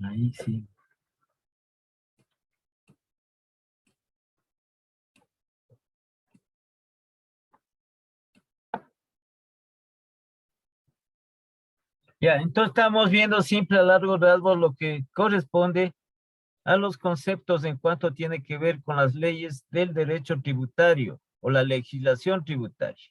Ahí sí. Ya, entonces estamos viendo simple a largo rasgo lo que corresponde a los conceptos en cuanto tiene que ver con las leyes del derecho tributario o la legislación tributaria.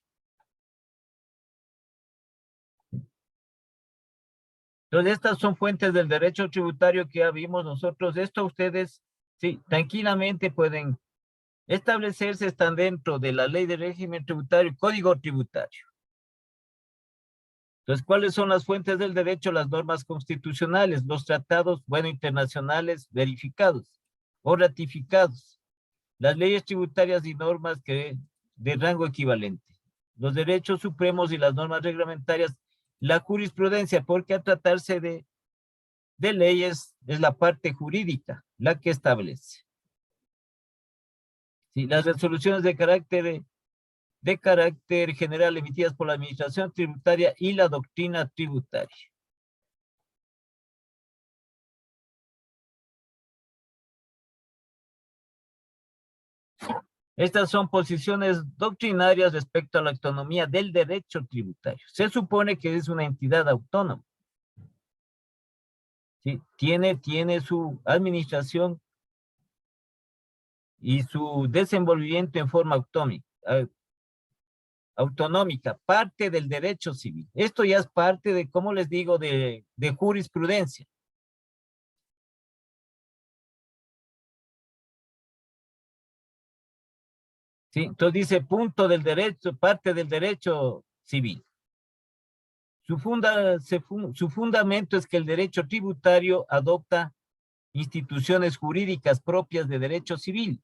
Entonces, estas son fuentes del derecho tributario que ya vimos nosotros. Esto ustedes, sí, tranquilamente pueden establecerse, están dentro de la ley de régimen tributario, código tributario. Entonces, ¿cuáles son las fuentes del derecho? Las normas constitucionales, los tratados, bueno, internacionales verificados o ratificados, las leyes tributarias y normas que de rango equivalente, los derechos supremos y las normas reglamentarias, la jurisprudencia, porque al tratarse de leyes es la parte jurídica la que establece. ¿Sí? Las resoluciones de carácter general emitidas por la administración tributaria y la doctrina tributaria. Estas son posiciones doctrinarias respecto a la autonomía del derecho tributario. Se supone que es una entidad autónoma. ¿Sí? Tiene su administración y su desenvolvimiento en forma autonómica, parte del derecho civil. Esto ya es parte de, como les digo, de jurisprudencia. ¿Sí? Entonces dice punto del derecho, parte del derecho civil. Su fundamento es que el derecho tributario adopta instituciones jurídicas propias de derecho civil.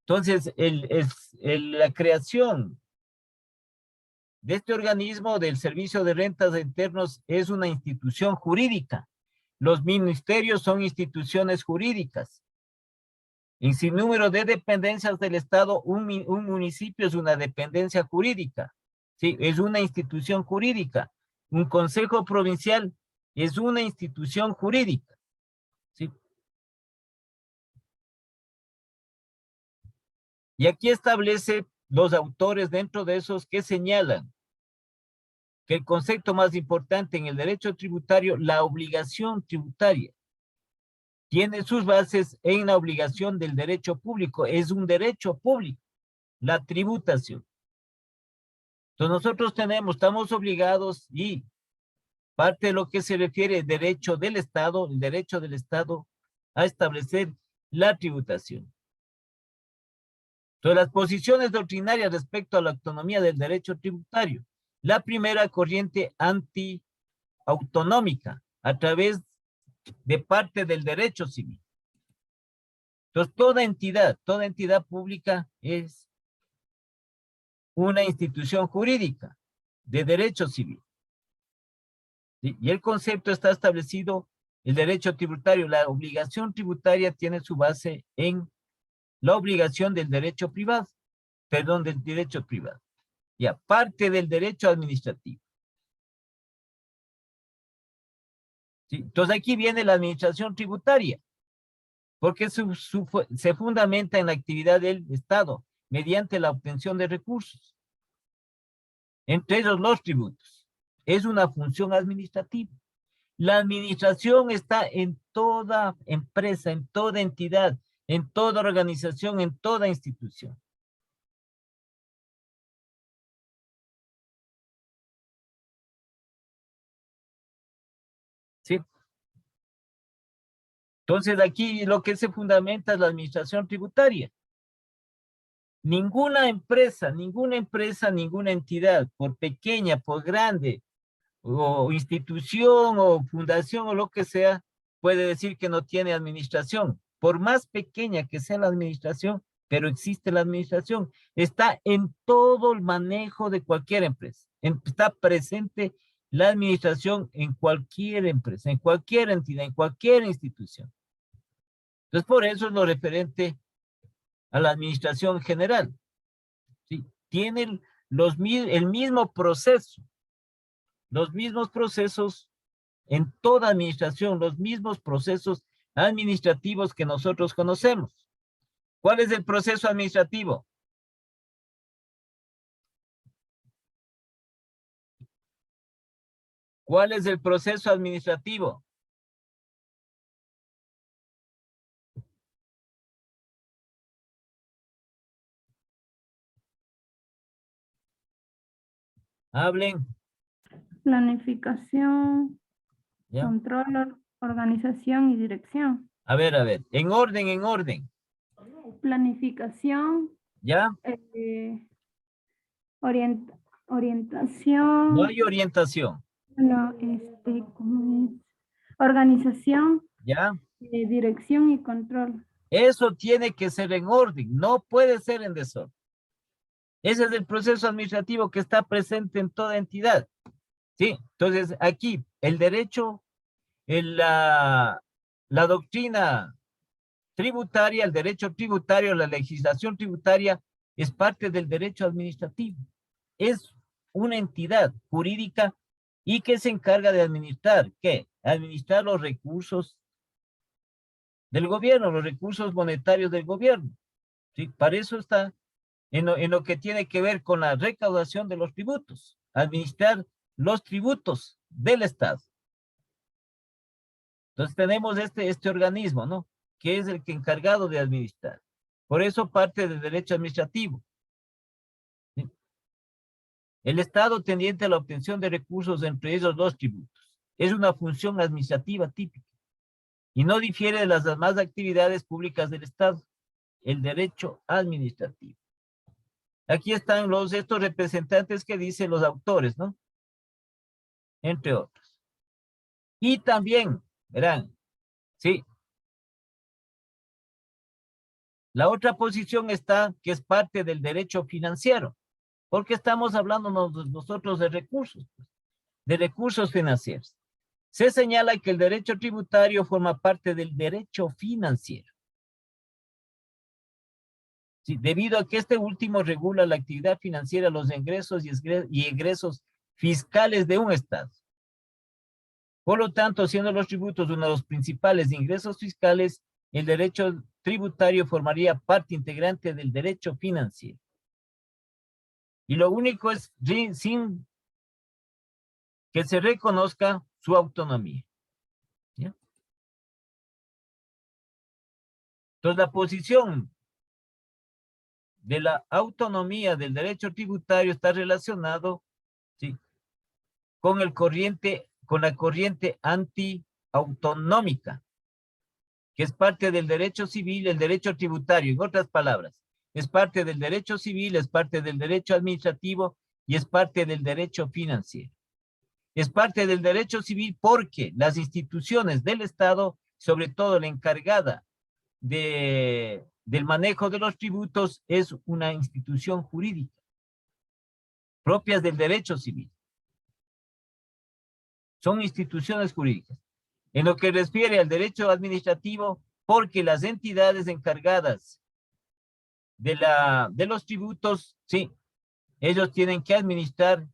Entonces, la creación de este organismo del Servicio de Rentas Internos es una institución jurídica. Los ministerios son instituciones jurídicas. En sin número de dependencias del Estado, un municipio es una dependencia jurídica. ¿Sí? Es una institución jurídica. Un consejo provincial es una institución jurídica. ¿Sí? Y aquí establece los autores dentro de esos que señalan que el concepto más importante en el derecho tributario, la obligación tributaria, tiene sus bases en la obligación del derecho público. Es un derecho público, la tributación. Entonces nosotros estamos obligados y parte de lo que se refiere al derecho del Estado, el derecho del Estado a establecer la tributación. Entonces las posiciones doctrinarias respecto a la autonomía del derecho tributario. La primera corriente antiautonómica a través de parte del derecho civil. Entonces toda entidad pública es una institución jurídica de derecho civil. ¿Sí? Y el concepto está establecido, el derecho tributario, la obligación tributaria tiene su base en la obligación del derecho privado, del derecho privado, y aparte del derecho administrativo. ¿Sí? Entonces aquí viene la administración tributaria, porque se fundamenta en la actividad del Estado mediante la obtención de recursos, entre ellos los tributos. Es una función administrativa. La administración está en toda empresa, en toda entidad, en toda organización, en toda institución. ¿Sí? Entonces aquí lo que se fundamenta es la administración tributaria. Ninguna empresa, ninguna entidad, por pequeña, por grande, o institución, o fundación, o lo que sea, puede decir que no tiene administración. Por más pequeña que sea la administración, pero existe la administración. Está en todo el manejo de cualquier empresa. Está presente la administración en cualquier empresa, en cualquier entidad, en cualquier institución. Entonces, por eso es lo referente a la administración general. ¿Sí? Tienen el mismo proceso, los mismos procesos en toda administración, los mismos procesos administrativos que nosotros conocemos. ¿Cuál es el proceso administrativo? ¿Cuál es el proceso administrativo? Hablen. Planificación, ¿Ya? control, organización y dirección. A ver, en orden, en orden. Planificación, ¿Ya? orientación. No hay orientación. No, ¿cómo es? Organización, ¿Ya? dirección y control. Eso tiene que ser en orden, no puede ser en desorden. Ese es el proceso administrativo que está presente en toda entidad. ¿Sí? Entonces, aquí, el derecho, la doctrina tributaria, el derecho tributario, la legislación tributaria, es parte del derecho administrativo. Es una entidad jurídica y que se encarga de administrar, ¿qué? Administrar los recursos del gobierno, los recursos monetarios del gobierno. ¿Sí? Para eso está en lo que tiene que ver con la recaudación de los tributos, administrar los tributos del Estado. Entonces tenemos este organismo, ¿no? Que es el que encargado de administrar. Por eso parte del derecho administrativo. ¿Sí? El Estado tendiente a la obtención de recursos entre ellos los tributos. Es una función administrativa típica y no difiere de las demás actividades públicas del Estado. El derecho administrativo. Aquí están estos representantes que dicen los autores, ¿no? Entre otros. Y también, verán, sí. La otra posición está, que es parte del derecho financiero, porque estamos hablando nosotros de recursos financieros. Se señala que el derecho tributario forma parte del derecho financiero. Sí, debido a que este último regula la actividad financiera, los ingresos y egresos fiscales de un Estado. Por lo tanto, siendo los tributos uno de los principales ingresos fiscales, el derecho tributario formaría parte integrante del derecho financiero. Y lo único es sin que se reconozca su autonomía. ¿Ya? Entonces, la posición de la autonomía del derecho tributario está relacionado, ¿sí?, con la corriente antiautonómica, que es parte del derecho civil, el derecho tributario, en otras palabras, es parte del derecho civil, es parte del derecho administrativo y es parte del derecho financiero. Es parte del derecho civil porque las instituciones del Estado, sobre todo la encargada del manejo de los tributos, es una institución jurídica propias del derecho civil. Son instituciones jurídicas. En lo que refiere al derecho administrativo, porque las entidades encargadas de los tributos, sí, ellos tienen que administrar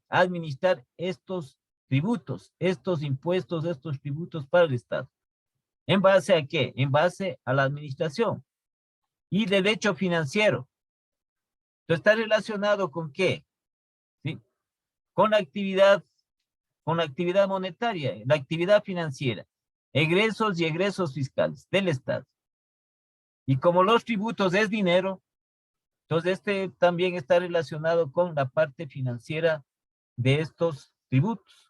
estos tributos, estos impuestos, estos tributos para el Estado. ¿En base a qué? En base a la administración. Y derecho financiero. Entonces está relacionado con qué? ¿Sí? Con la actividad monetaria, la actividad financiera, egresos y egresos fiscales del Estado. Y como los tributos es dinero, entonces este también está relacionado con la parte financiera de estos tributos.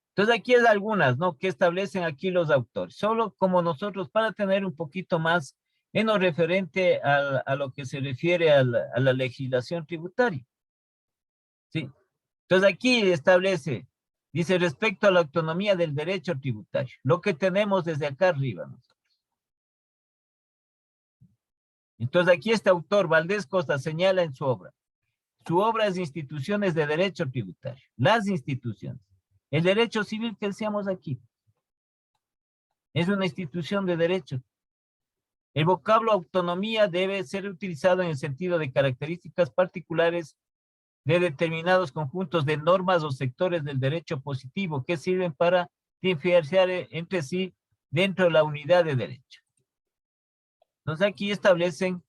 Entonces aquí es algunas, ¿no?, que establecen aquí los autores, solo como nosotros para tener un poquito más en lo referente a lo que se refiere a la legislación tributaria. ¿Sí? Entonces aquí establece, dice, respecto a la autonomía del derecho tributario, lo que tenemos desde acá arriba nosotros. Entonces aquí este autor, Valdés Costa, señala en su obra es Instituciones de Derecho Tributario, las instituciones. El derecho civil que decíamos aquí es una institución de derecho. El vocablo autonomía debe ser utilizado en el sentido de características particulares de determinados conjuntos de normas o sectores del derecho positivo que sirven para diferenciar entre sí dentro de la unidad de derecho. Entonces aquí establecen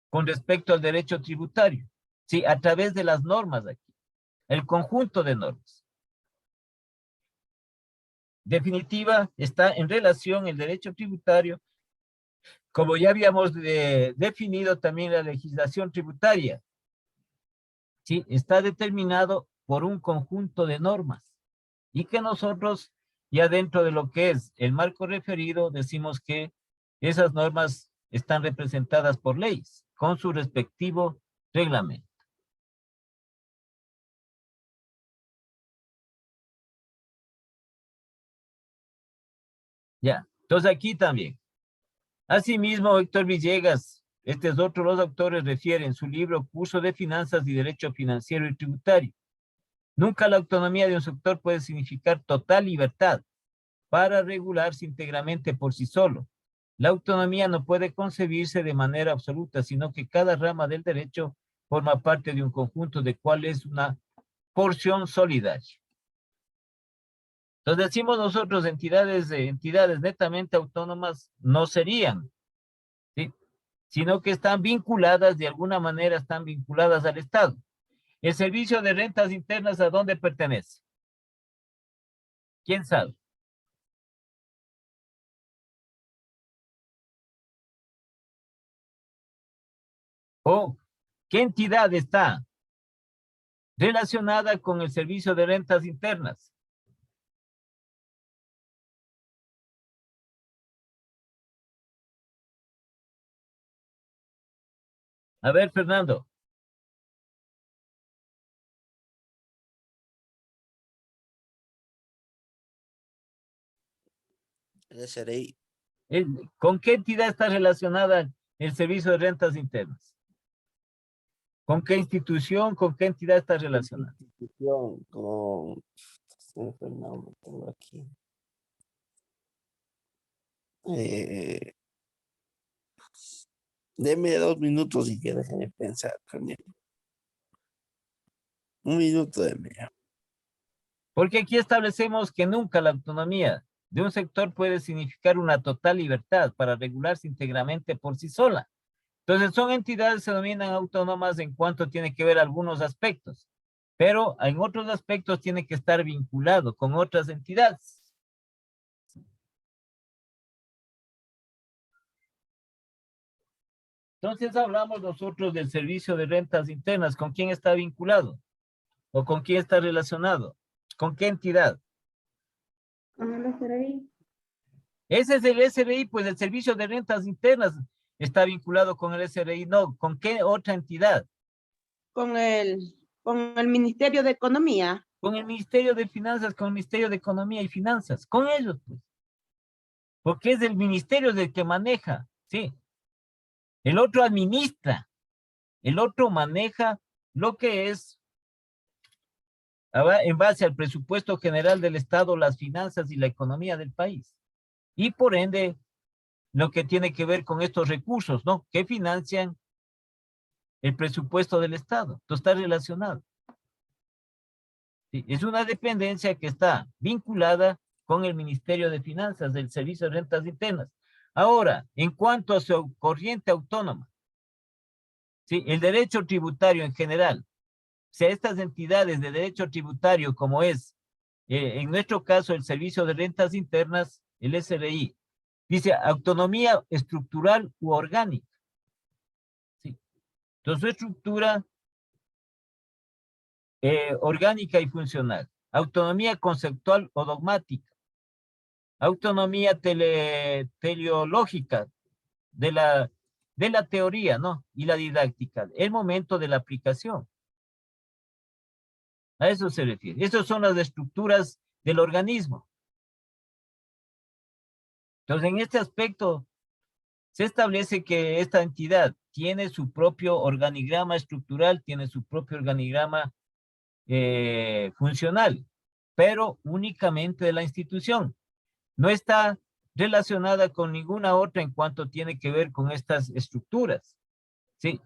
con respecto al derecho tributario, ¿sí? A través de las normas aquí, el conjunto de normas. Definitiva, está en relación el derecho tributario, como ya habíamos definido también la legislación tributaria, ¿sí? Está determinado por un conjunto de normas y que nosotros ya dentro de lo que es el marco referido decimos que esas normas están representadas por leyes con su respectivo reglamento. Ya, entonces aquí también. Asimismo, Héctor Villegas, este es otro, los autores refieren en su libro Curso de Finanzas y Derecho Financiero y Tributario. Nunca la autonomía de un sector puede significar total libertad para regularse íntegramente por sí solo. La autonomía no puede concebirse de manera absoluta, sino que cada rama del derecho forma parte de un conjunto de cual es una porción solidaria. Entonces decimos nosotros entidades netamente autónomas no serían, ¿sí? Sino que están vinculadas, de alguna manera están vinculadas al Estado. ¿El servicio de rentas internas a dónde pertenece? ¿Quién sabe? ¿O qué entidad está relacionada con el servicio de rentas internas? A ver, Fernando. El SRI. ¿Con qué entidad está relacionada el servicio de rentas internas? ¿Con qué institución, con qué entidad está relacionada? Institución, como... se me fue el nombre, tengo aquí. Deme 2 minutos y que déjenme pensar, Carmen. Un minuto deme. Porque aquí establecemos que nunca la autonomía de un sector puede significar una total libertad para regularse íntegramente por sí sola. Entonces son entidades que se denominan autónomas en cuanto tiene que ver algunos aspectos, pero en otros aspectos tiene que estar vinculado con otras entidades. Entonces hablamos nosotros del servicio de rentas internas. ¿Con quién está vinculado? ¿O con quién está relacionado? ¿Con qué entidad? Con el SRI. Ese es el SRI, pues el servicio de rentas internas está vinculado con el SRI. No, ¿con qué otra entidad? Con el Ministerio de Economía. Con el Ministerio de Finanzas, con el Ministerio de Economía y Finanzas. Con ellos, pues. Porque es el ministerio del que maneja, ¿sí? El otro administra. El otro maneja lo que es en base al presupuesto general del Estado, las finanzas y la economía del país. Y por ende, lo que tiene que ver con estos recursos, ¿no? Que financian el presupuesto del Estado. Esto está relacionado. Sí, es una dependencia que está vinculada con el Ministerio de Finanzas, del Servicio de Rentas Internas. Ahora, en cuanto a su corriente autónoma, ¿sí? El derecho tributario en general, o sea, estas entidades de derecho tributario como es, en nuestro caso, el Servicio de Rentas Internas, el SRI, dice autonomía estructural u orgánica. ¿Sí? Entonces, su estructura orgánica y funcional, autonomía conceptual o dogmática, autonomía teleológica de la teoría, ¿no? Y la didáctica, el momento de la aplicación. A eso se refiere. Esas son las estructuras del organismo. Entonces, en este aspecto, se establece que esta entidad tiene su propio organigrama estructural, tiene su propio organigrama funcional, pero únicamente de la institución. No está relacionada con ninguna otra en cuanto tiene que ver con estas estructuras. ¿Sí?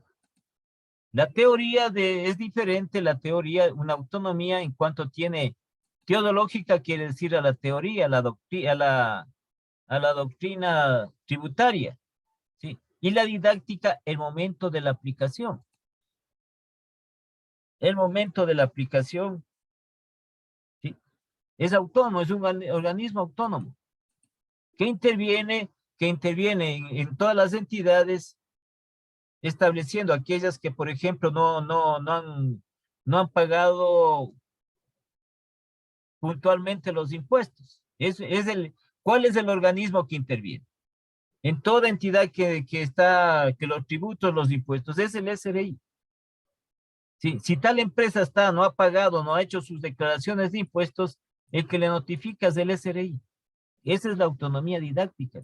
La teoría es diferente, la teoría, una autonomía en cuanto tiene teodológica, quiere decir a la teoría, a la doctrina tributaria, ¿sí? Y la didáctica, el momento de la aplicación. El momento de la aplicación, ¿sí? Es autónomo, es un organismo autónomo que interviene en todas las entidades, estableciendo aquellas que, por ejemplo, no han pagado puntualmente los impuestos. ¿Cuál es el organismo que interviene? En toda entidad que los tributos, los impuestos, es el SRI. Si tal empresa no ha pagado, no ha hecho sus declaraciones de impuestos, el que le notifica es el SRI. Esa es la autonomía didáctica.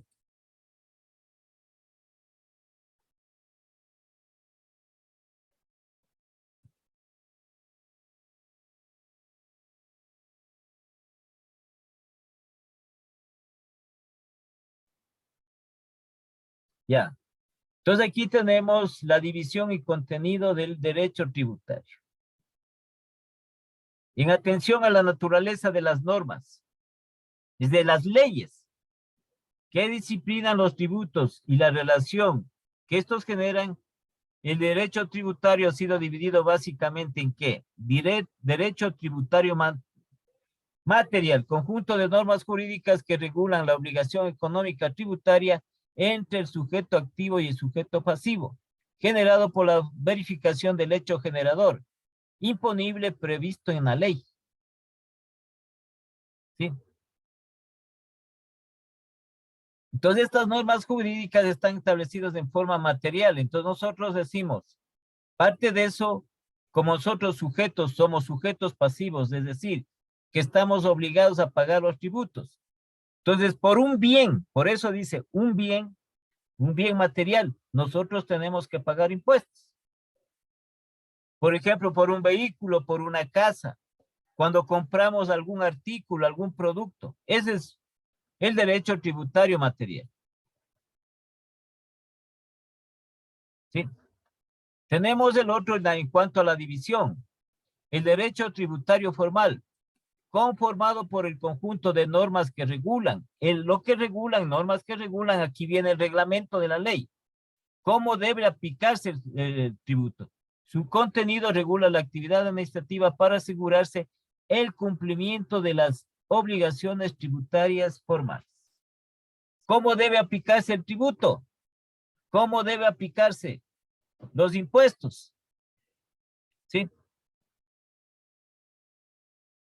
Ya. Entonces aquí tenemos la división y contenido del derecho tributario. En atención a la naturaleza de las normas, desde las leyes que disciplinan los tributos y la relación que estos generan, el derecho tributario ha sido dividido básicamente en ¿qué? Derecho tributario material, conjunto de normas jurídicas que regulan la obligación económica tributaria entre el sujeto activo y el sujeto pasivo, generado por la verificación del hecho generador, imponible previsto en la ley. ¿Sí? Entonces, estas normas jurídicas están establecidas en forma material. Entonces, nosotros decimos, parte de eso, como nosotros somos sujetos pasivos, es decir, que estamos obligados a pagar los tributos. Entonces, por un bien, por eso dice un bien material, nosotros tenemos que pagar impuestos. Por ejemplo, por un vehículo, por una casa, cuando compramos algún artículo, algún producto. Ese es el derecho tributario material. ¿Sí? Tenemos el otro en cuanto a la división. El derecho tributario formal, conformado por el conjunto de normas que regulan. Normas que regulan, aquí viene el reglamento de la ley. ¿Cómo debe aplicarse el tributo? Su contenido regula la actividad administrativa para asegurarse el cumplimiento de las obligaciones tributarias formales. ¿Cómo debe aplicarse el tributo? ¿Cómo debe aplicarse los impuestos? ¿Sí?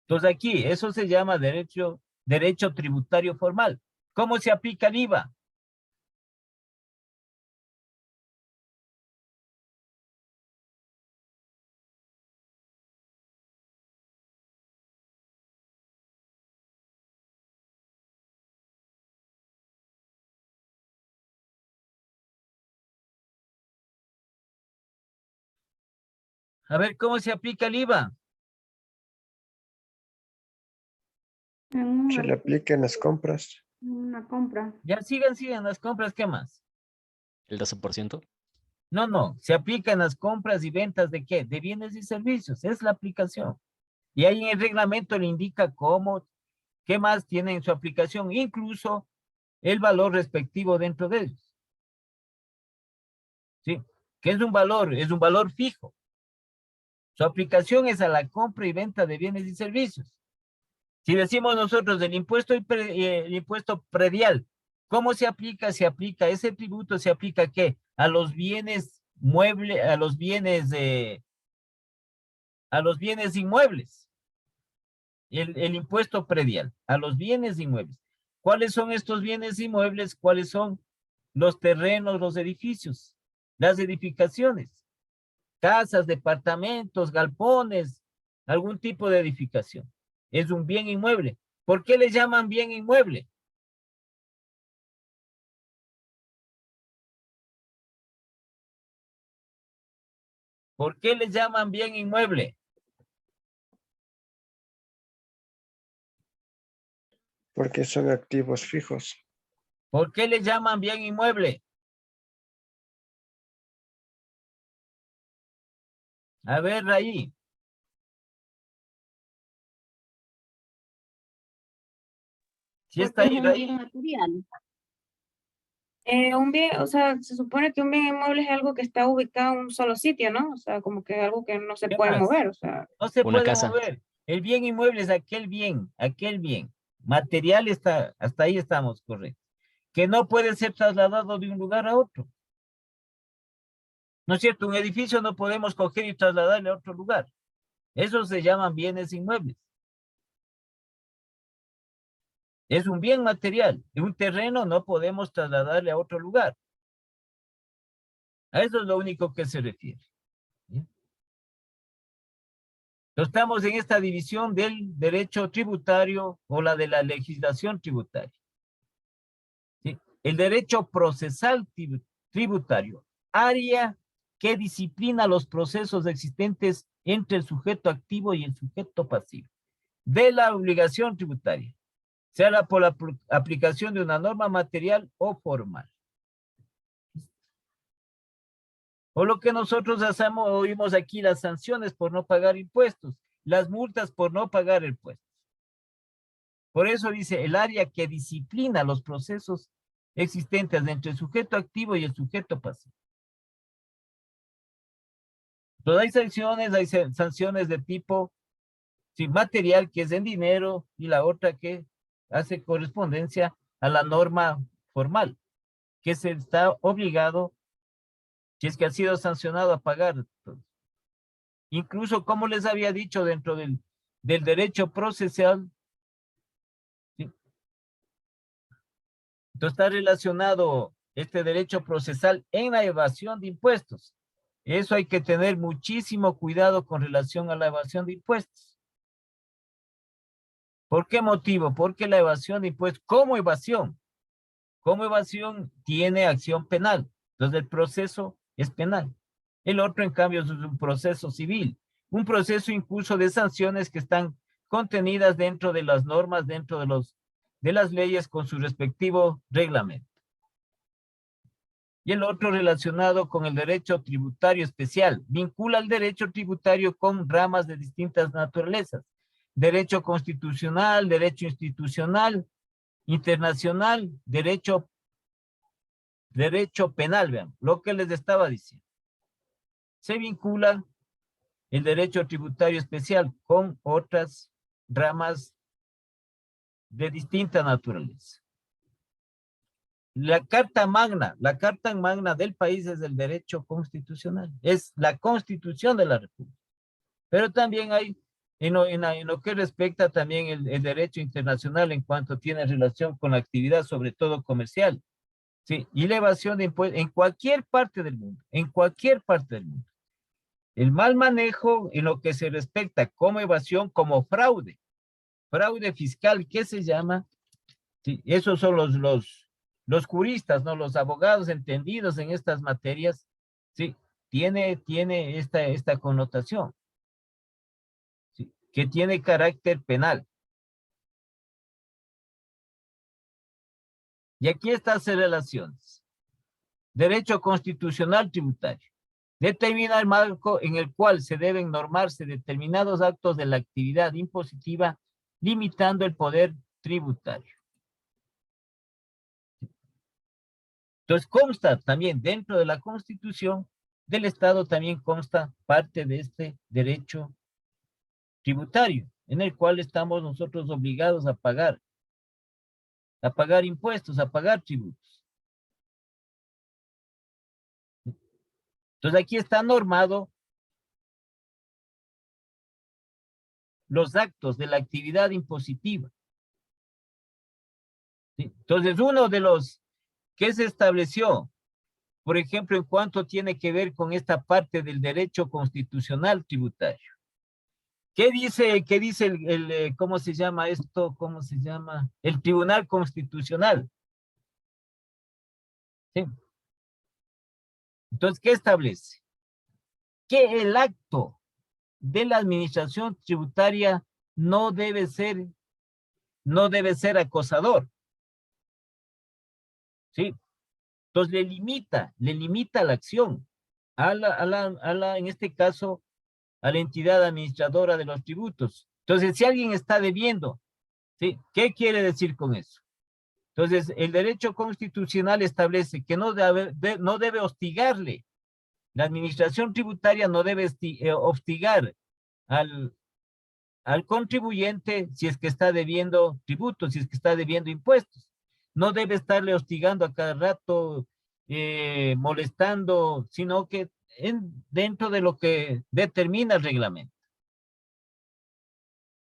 Entonces aquí, eso se llama derecho tributario formal. ¿Cómo se aplica el IVA? A ver, ¿cómo se aplica el IVA? Se le aplica en las compras. Una compra. Ya sigan las compras, ¿qué más? ¿El 12%? No, se aplica en las compras y ventas ¿de qué? De bienes y servicios, es la aplicación. Y ahí en el reglamento le indica qué más tiene en su aplicación, incluso el valor respectivo dentro de ellos. ¿Sí? ¿Qué es un valor? Es un valor fijo. Su aplicación es a la compra y venta de bienes y servicios. Si decimos nosotros el impuesto predial, ¿cómo se aplica? Ese tributo se aplica ¿a qué? A los bienes muebles, a los bienes inmuebles. El impuesto predial, a los bienes inmuebles. ¿Cuáles son estos bienes inmuebles? ¿Cuáles son los terrenos, los edificios, las edificaciones? Casas, departamentos, galpones, algún tipo de edificación. Es un bien inmueble. ¿Por qué le llaman bien inmueble? ¿Por qué le llaman bien inmueble? Porque son activos fijos. ¿Por qué le llaman bien inmueble? A ver, ahí. Si está Porque es ahí, un ahí. bien material. Un bien, o sea, se supone que un bien inmueble es algo que está ubicado en un solo sitio, ¿no? O sea, como que algo que no se ¿Qué puede más? mover, o sea. No se Una puede casa. mover. El bien inmueble es aquel bien, aquel bien. Material está, hasta ahí estamos, correcto. Que no puede ser trasladado de un lugar a otro. ¿No es cierto? Un edificio no podemos coger y trasladarle a otro lugar. Esos se llaman bienes inmuebles. Es un bien material. Un terreno no podemos trasladarle a otro lugar. A eso es lo único que se refiere. ¿Sí? Estamos en esta división del derecho tributario o la de la legislación tributaria. ¿Sí? El derecho procesal tributario, área que disciplina los procesos existentes entre el sujeto activo y el sujeto pasivo de la obligación tributaria, sea por la aplicación de una norma material o formal. O lo que nosotros hacemos, oímos aquí, las sanciones por no pagar impuestos, las multas por no pagar impuestos. Por eso dice el área que disciplina los procesos existentes entre el sujeto activo y el sujeto pasivo. Entonces hay sanciones de tipo material, que es en dinero, y la otra que hace correspondencia a la norma formal, que se está obligado, si es que ha sido sancionado, a pagar. Incluso, como les había dicho, dentro del derecho procesal, ¿sí? Entonces está relacionado este derecho procesal en la evasión de impuestos. Eso hay que tener muchísimo cuidado con relación a la evasión de impuestos. ¿Por qué motivo? Porque la evasión de impuestos, como evasión tiene acción penal. Entonces el proceso es penal. El otro, en cambio, es un proceso civil. Un proceso incluso de sanciones que están contenidas dentro de las normas, dentro de las leyes con su respectivo reglamento. Y el otro relacionado con el derecho tributario especial. Vincula el derecho tributario con ramas de distintas naturalezas. Derecho constitucional, derecho institucional, internacional, derecho penal, vean, lo que les estaba diciendo. Se vincula el derecho tributario especial con otras ramas de distinta naturaleza. La carta magna del país es el derecho constitucional, es la constitución de la república. Pero también hay, en lo que respecta también el derecho internacional en cuanto tiene relación con la actividad, sobre todo comercial. Sí, y la evasión de impuestos en cualquier parte del mundo, en cualquier parte del mundo. El mal manejo en lo que se respecta como evasión, como fraude fiscal, ¿qué se llama? Sí, esos son los juristas, ¿no? Los abogados entendidos en estas materias, sí, tiene esta connotación, sí, que tiene carácter penal. Y aquí están las relaciones. Derecho constitucional tributario. Determina el marco en el cual se deben normarse determinados actos de la actividad impositiva, limitando el poder tributario. Entonces consta también dentro de la Constitución del Estado, también consta parte de este derecho tributario, en el cual estamos nosotros obligados a pagar impuestos, a pagar tributos. Entonces aquí está normado los actos de la actividad impositiva. ¿Sí? Entonces uno de los que se estableció, por ejemplo, en cuanto tiene que ver con esta parte del derecho constitucional tributario. ¿Qué dice cómo se llama esto? ¿Cómo se llama? El Tribunal Constitucional. ¿Sí? Entonces, ¿qué establece? Que el acto de la administración tributaria no debe ser acosador. ¿sí? Entonces le limita la acción en este caso, a la entidad administradora de los tributos. Entonces, si alguien está debiendo, ¿sí? ¿Qué quiere decir con eso? Entonces, el derecho constitucional establece que no debe hostigarle. La administración tributaria no debe hostigar al contribuyente si es que está debiendo tributos, si es que está debiendo impuestos. No debe estarle hostigando a cada rato, molestando, sino que dentro de lo que determina el reglamento.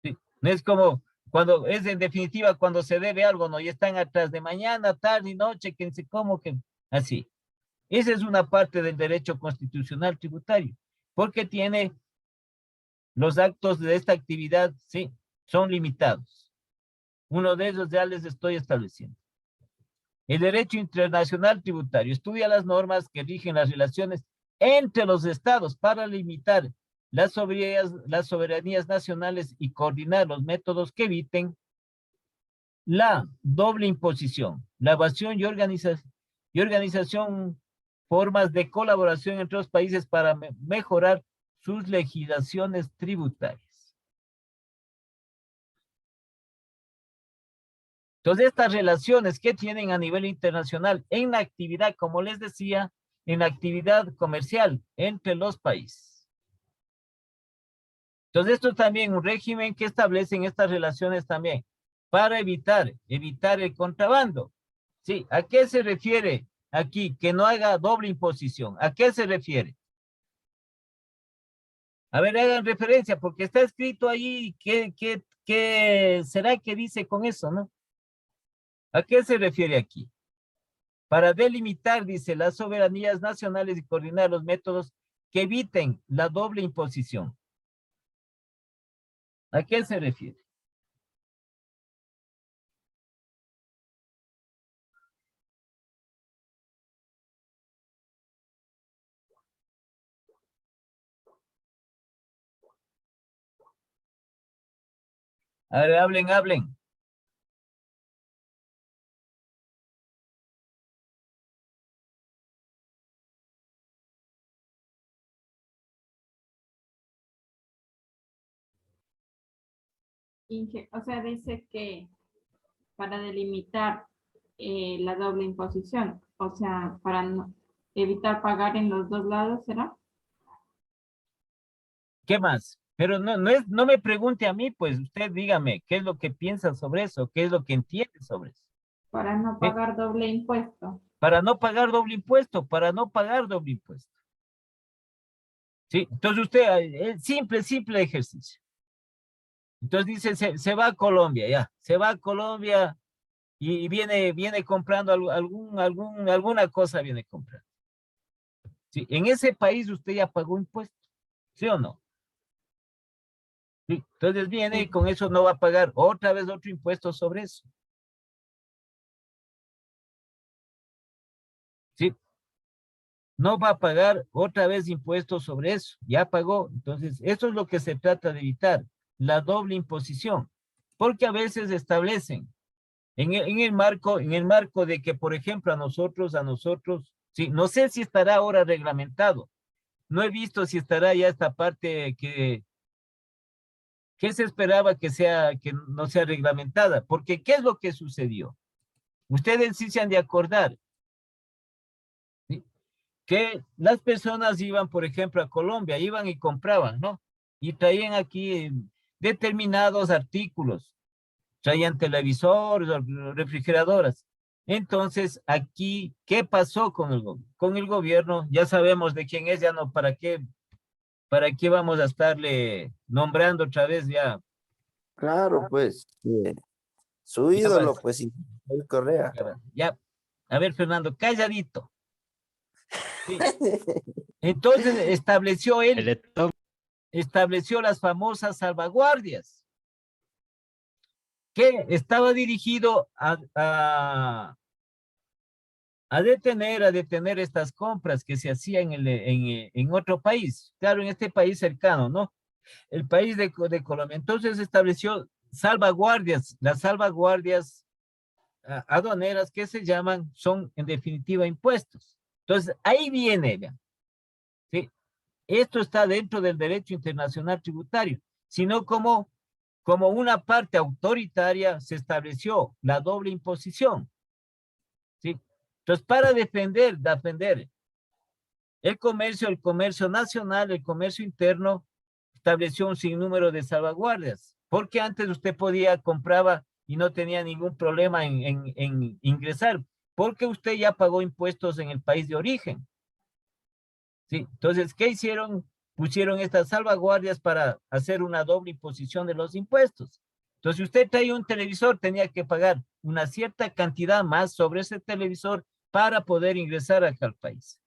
¿Sí? No es como cuando es en definitiva cuando se debe algo, ¿no? Y están atrás de mañana, tarde y noche, que se como que así. Esa es una parte del derecho constitucional tributario, porque tiene los actos de esta actividad, sí, son limitados. Uno de ellos ya les estoy estableciendo. El derecho internacional tributario estudia las normas que rigen las relaciones entre los estados para limitar las soberanías nacionales y coordinar los métodos que eviten la doble imposición, la evasión y organización, formas de colaboración entre los países para mejorar sus legislaciones tributarias. Entonces, estas relaciones que tienen a nivel internacional en la actividad, como les decía, en la actividad comercial entre los países. Entonces, esto es también un régimen que establecen estas relaciones también para evitar el contrabando. Sí, ¿a qué se refiere aquí? Que no haga doble imposición. ¿A qué se refiere? A ver, hagan referencia, porque está escrito ahí, ¿qué será que dice con eso, no? ¿A qué se refiere aquí? Para delimitar, dice, las soberanías nacionales y coordinar los métodos que eviten la doble imposición. ¿A qué se refiere? A ver, hablen. O sea, dice que para delimitar la doble imposición, o sea, para evitar pagar en los dos lados, ¿será? ¿Qué más? Pero no me pregunte a mí, pues usted dígame, ¿qué es lo que piensa sobre eso? ¿Qué es lo que entiende sobre eso? Para no pagar doble impuesto. Para no pagar doble impuesto, ¿Sí? Entonces usted, simple ejercicio. Entonces dice, se va a Colombia, ya. Se va a Colombia y viene comprando alguna cosa, viene comprando. ¿Sí? En ese país usted ya pagó impuestos, ¿sí o no? ¿Sí? Entonces viene y con eso no va a pagar otra vez otro impuesto sobre eso. ¿Sí? No va a pagar otra vez impuestos sobre eso, ya pagó. Entonces, eso es lo que se trata de evitar, la doble imposición, porque a veces establecen en el marco de que, por ejemplo, a nosotros, sí, no sé si estará ahora reglamentado, no he visto si estará ya esta parte que se esperaba que no sea reglamentada, porque ¿qué es lo que sucedió? Ustedes sí se han de acordar, ¿sí? Que las personas iban, por ejemplo, a Colombia, iban y compraban, ¿no? Y traían aquí determinados artículos, traían televisores, refrigeradoras. Entonces, aquí, ¿qué pasó con el gobierno? Ya sabemos de quién es, ya no, ¿para qué vamos a estarle nombrando otra vez ya? Claro, pues, su Ya ídolo, vas. pues, Ismael Correa. Ya, a ver, Fernando, calladito. Sí. Entonces estableció las famosas salvaguardias, que estaba dirigido a detener estas compras que se hacían en otro país, claro, en este país cercano, ¿no? El país de Colombia. Entonces estableció salvaguardias, las salvaguardias aduaneras que se llaman, son en definitiva impuestos. Entonces, ahí viene, vean, ¿sí? Esto está dentro del derecho internacional tributario, sino como una parte autoritaria se estableció la doble imposición, ¿sí? Entonces, para defender el comercio nacional, el comercio interno, estableció un sinnúmero de salvaguardias, porque antes usted compraba y no tenía ningún problema en ingresar, porque usted ya pagó impuestos en el país de origen. ¿Sí? Entonces, ¿qué hicieron? Pusieron estas salvaguardias para hacer una doble imposición de los impuestos. Entonces, si usted traía un televisor, tenía que pagar una cierta cantidad más sobre ese televisor para poder ingresar acá al país.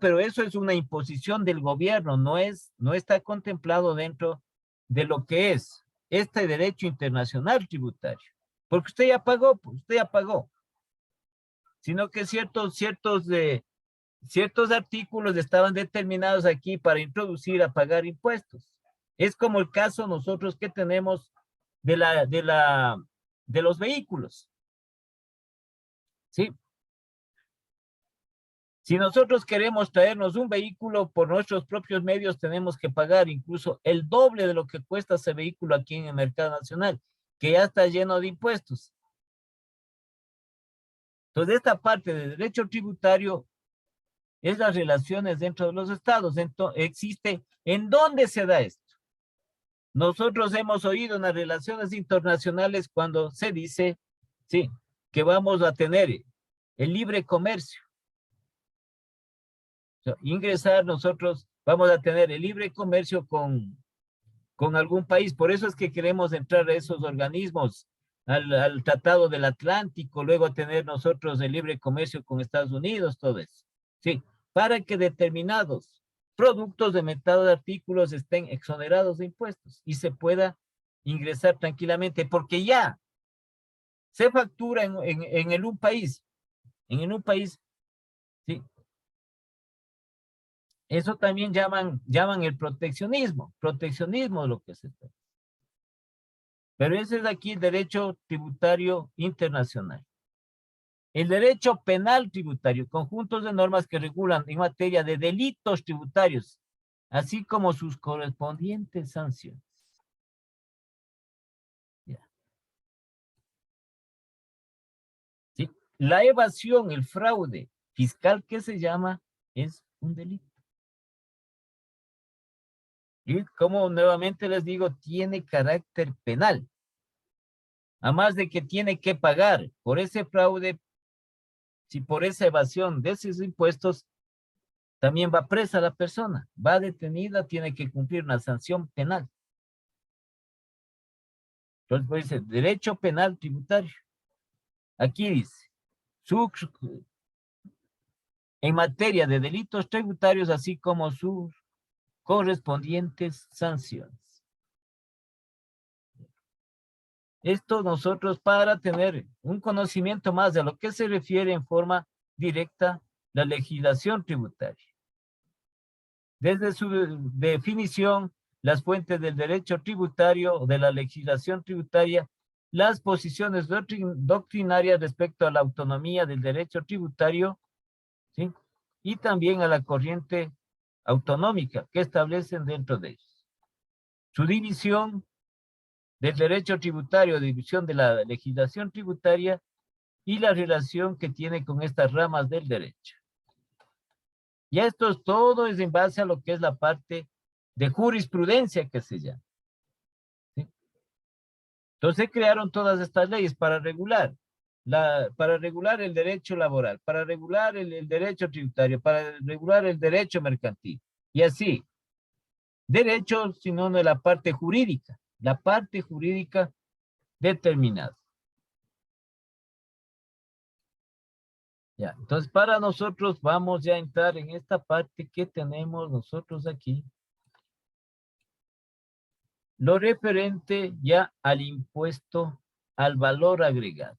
Pero eso es una imposición del gobierno, no está contemplado dentro de lo que es este derecho internacional tributario. Porque usted ya pagó, pues usted ya pagó. Sino que ciertos artículos estaban determinados aquí para introducir a pagar impuestos. Es como el caso nosotros que tenemos de los vehículos. ¿Sí? Si nosotros queremos traernos un vehículo por nuestros propios medios, tenemos que pagar incluso el doble de lo que cuesta ese vehículo aquí en el mercado nacional, que ya está lleno de impuestos. Entonces, esta parte del derecho tributario es las relaciones dentro de los estados. Existe, ¿en dónde se da esto? Nosotros hemos oído en las relaciones internacionales cuando se dice, sí, que vamos a tener el libre comercio. Ingresar, nosotros vamos a tener el libre comercio con algún país. Por eso es que queremos entrar a esos organismos, al Tratado del Atlántico, luego tener nosotros el libre comercio con Estados Unidos, todo eso. Sí, para que determinados productos de mercado de artículos estén exonerados de impuestos y se pueda ingresar tranquilamente, porque ya se factura en un país, sí. Eso también llaman el proteccionismo lo que se trata. Pero ese es aquí el derecho tributario internacional. El derecho penal tributario, conjuntos de normas que regulan en materia de delitos tributarios, así como sus correspondientes sanciones. ¿Sí? La evasión, el fraude fiscal que se llama, es un delito. Y como nuevamente les digo, tiene carácter penal. Además de que tiene que pagar por ese fraude, si por esa evasión de esos impuestos, también va presa la persona, va detenida, tiene que cumplir una sanción penal. Entonces, pues dice, derecho penal tributario. Aquí dice, en materia de delitos tributarios, así como sus correspondientes sanciones. Esto nosotros para tener un conocimiento más de lo que se refiere en forma directa la legislación tributaria. Desde su definición, las fuentes del derecho tributario o de la legislación tributaria, las posiciones doctrinarias respecto a la autonomía del derecho tributario, ¿sí? Y también a la corriente autonómica que establecen dentro de ellos. Su división del derecho tributario, división de la legislación tributaria y la relación que tiene con estas ramas del derecho. Y esto todo es en base a lo que es la parte de jurisprudencia que se llama. ¿Sí? Entonces crearon todas estas leyes para regular el derecho laboral, para regular el derecho tributario, para regular el derecho mercantil. Y así, derecho, sino de la parte jurídica determinada. Ya, entonces para nosotros vamos ya a entrar en esta parte que tenemos nosotros aquí. Lo referente ya al impuesto al valor agregado.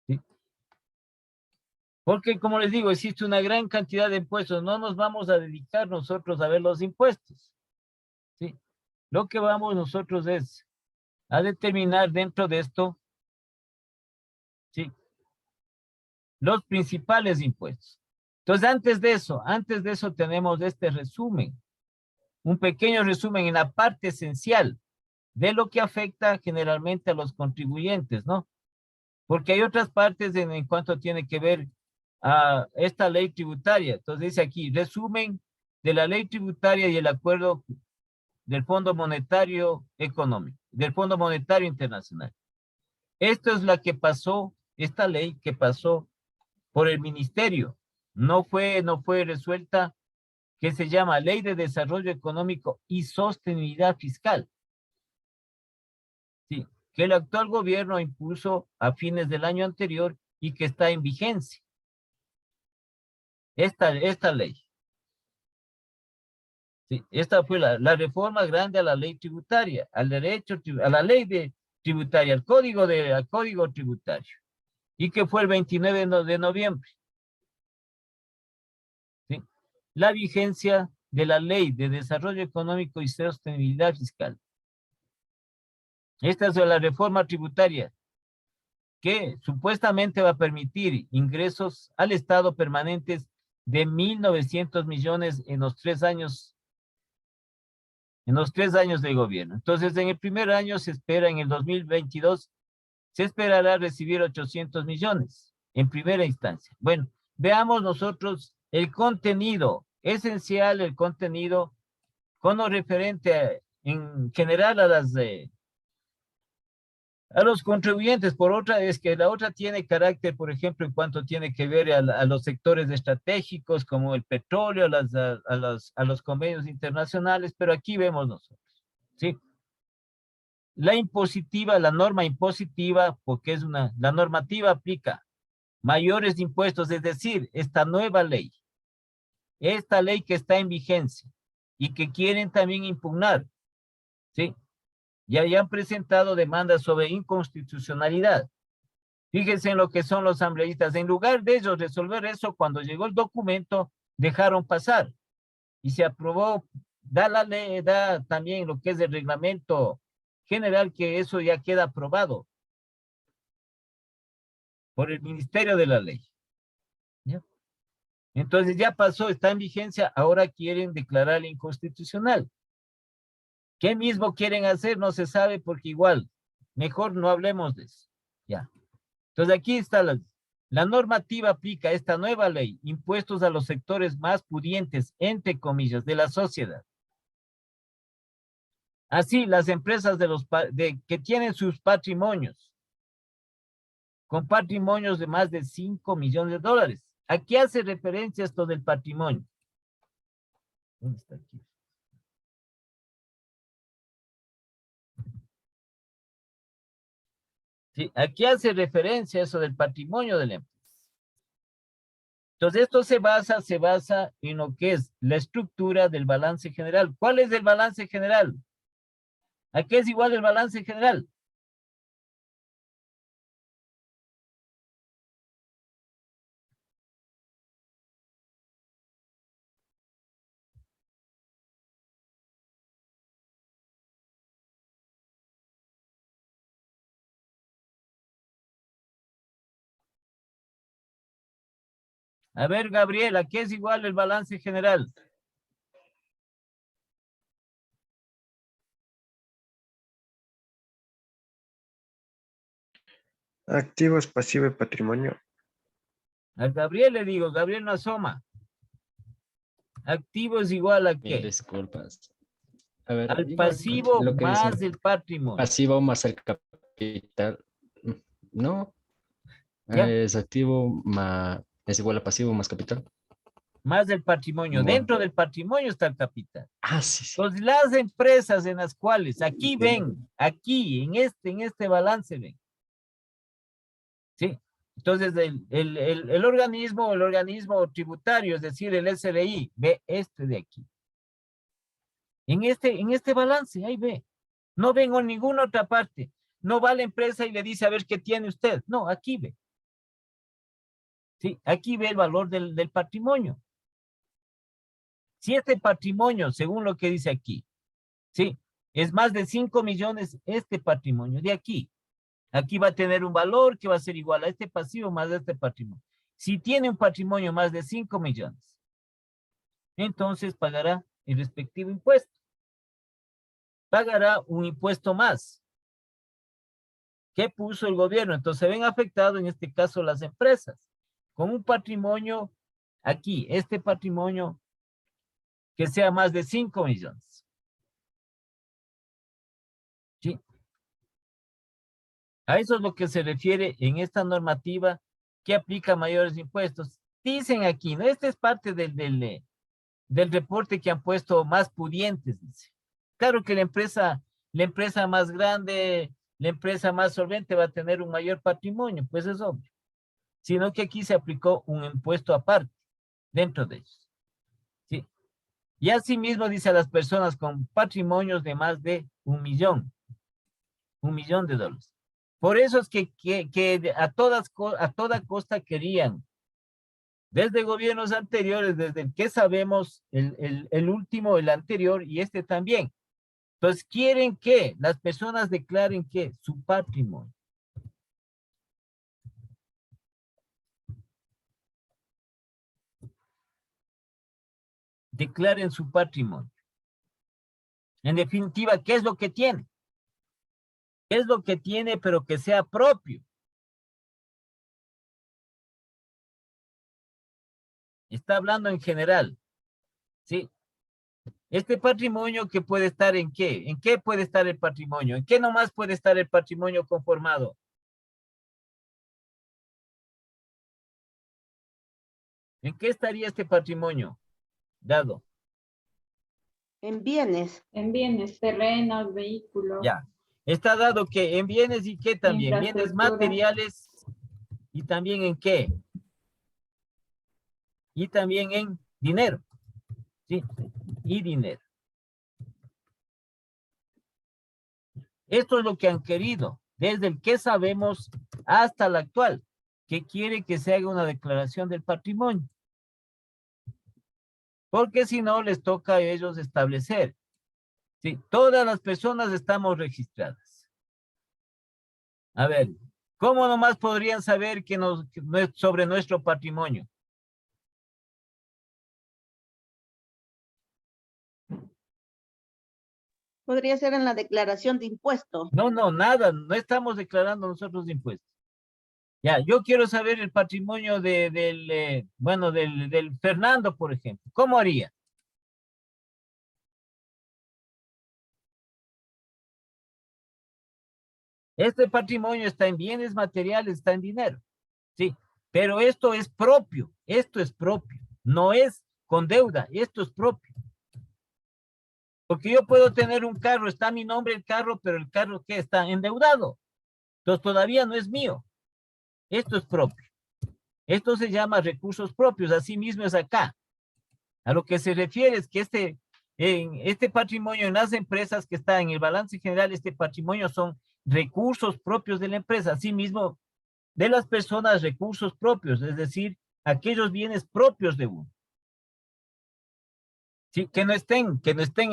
¿Sí? Porque como les digo, existe una gran cantidad de impuestos. No nos vamos a dedicar nosotros a ver los impuestos. ¿Sí? Lo que vamos nosotros es a determinar dentro de esto, sí, los principales impuestos. Entonces, antes de eso tenemos este resumen, un pequeño resumen en la parte esencial de lo que afecta generalmente a los contribuyentes, ¿no? Porque hay otras partes en cuanto tiene que ver a esta ley tributaria. Entonces dice aquí, resumen de la ley tributaria y el acuerdo del Fondo Monetario Económico, del Fondo Monetario Internacional. Esto es la que pasó, esta ley que pasó por el ministerio. No fue resuelta, que se llama Ley de Desarrollo Económico y Sostenibilidad Fiscal. Sí, que el actual gobierno impuso a fines del año anterior y que está en vigencia. Esta ley. Sí, esta fue la reforma grande a la ley tributaria, al derecho, a la ley tributaria, al código tributario. Y que fue el 29 de noviembre. ¿Sí? La vigencia de la Ley de Desarrollo Económico y Sostenibilidad Fiscal. Esta es la reforma tributaria que supuestamente va a permitir ingresos al Estado permanentes de 1.900 millones en los 3 años, de gobierno. Entonces, en el primer año se espera, en el 2022, se esperará recibir 800 millones en primera instancia. Bueno, veamos nosotros el contenido esencial, el contenido con lo referente en general a los contribuyentes. Por otra, es que la otra tiene carácter, por ejemplo, en cuanto tiene que ver a los sectores estratégicos como el petróleo, a los convenios internacionales, pero aquí vemos nosotros, ¿sí? La impositiva, la norma impositiva, porque la normativa aplica mayores impuestos, es decir, esta nueva ley, esta ley que está en vigencia y que quieren también impugnar, ¿sí? Ya han presentado demandas sobre inconstitucionalidad. Fíjense en lo que son los asambleístas. En lugar de ellos resolver eso, cuando llegó el documento, dejaron pasar y se aprobó, da la ley, da también lo que es el reglamento general, que eso ya queda aprobado por el Ministerio de la Ley. ¿Ya? Entonces ya pasó, está en vigencia, ahora quieren declarar inconstitucional. ¿Qué mismo quieren hacer? No se sabe, porque igual, mejor no hablemos de eso. Ya. Entonces aquí está la normativa aplica esta nueva ley, impuestos a los sectores más pudientes, entre comillas, de la sociedad. Así, las empresas que tienen sus patrimonios, con patrimonios de más de 5 millones de dólares. Aquí hace referencia a esto del patrimonio. ¿Dónde está aquí? Sí, aquí hace referencia a eso del patrimonio de la empresa. Entonces, esto se basa en lo que es la estructura del balance general. ¿Cuál es el balance general? ¿A qué es igual el balance general? A ver, Gabriel, ¿a qué es igual el balance general? Activos, pasivo y patrimonio. A Gabriel le digo, Gabriel no asoma. Activo es igual a Mil qué? disculpas. A ver, Al pasivo lo que más dice, el patrimonio. pasivo más el capital. No, ¿Ya? es activo más, es igual a pasivo más capital. Más el patrimonio. Bueno. Dentro del patrimonio está el capital. Ah, sí, sí. Entonces, las empresas en las cuales, aquí ven, aquí, en este balance ven. ¿Sí? Entonces, el organismo tributario, es decir, el SRI, ve este de aquí. En este balance, ahí ve. No ven en ninguna otra parte. No va a la empresa y le dice, a ver, ¿qué tiene usted? No, aquí ve. ¿Sí? Aquí ve el valor del patrimonio. Si este patrimonio, según lo que dice aquí, ¿sí? es más de 5 millones este patrimonio de aquí. Aquí va a tener un valor que va a ser igual a este pasivo más este patrimonio. Si tiene un patrimonio más de 5 millones, entonces pagará el respectivo impuesto. Pagará un impuesto más. ¿Qué puso el gobierno? Entonces se ven afectados en este caso las empresas con un patrimonio aquí, este patrimonio que sea más de 5 millones. ¿Sí? A eso es lo que se refiere en esta normativa que aplica mayores impuestos. Dicen aquí, ¿no? Esta es parte del reporte que han puesto más pudientes, dice. Claro que la empresa más grande, la empresa más solvente va a tener un mayor patrimonio, pues es obvio. Sino que aquí se aplicó un impuesto aparte, dentro de ellos. ¿Sí? Y asimismo dice a las personas con patrimonios de más de $1 millón de dólares. Por eso es que a toda costa querían, desde gobiernos anteriores, desde el que sabemos, el último, el anterior y este también. Entonces quieren que las personas declaren que su patrimonio. Declaren su patrimonio. En definitiva, ¿qué es lo que tiene? ¿Qué es lo que tiene, pero que sea propio? Está hablando en general. ¿Sí? Este patrimonio que puede estar ¿en qué? ¿En qué puede estar el patrimonio? ¿En qué nomás puede estar el patrimonio conformado? ¿En qué estaría este patrimonio dado? En bienes. En bienes, terrenos, vehículos. Ya. Está dado que en bienes y qué también, bienes Infraestructura. materiales y también en qué. Y también en dinero. Sí, y dinero. Esto es lo que han querido, desde el que sabemos hasta el actual, que quiere que se haga una declaración del patrimonio. Porque si no, les toca a ellos establecer. Sí, todas las personas estamos registradas. A ver, ¿cómo nomás podrían saber sobre nuestro patrimonio? Podría ser en la declaración de impuestos. No, nada, no estamos declarando nosotros impuestos. Ya, yo quiero saber el patrimonio del Fernando, por ejemplo. ¿Cómo haría? Este patrimonio está en bienes materiales, está en dinero. Sí, pero esto es propio, no es con deuda, esto es propio. Porque yo puedo tener un carro, está a mi nombre el carro, pero el carro ¿qué? Está endeudado. Entonces todavía no es mío. Esto es propio. Esto se llama recursos propios, así mismo es acá. A lo que se refiere es que este patrimonio en las empresas que está en el balance general, este patrimonio son recursos propios de la empresa, asimismo de las personas recursos propios, es decir, aquellos bienes propios de uno. Sí, que no estén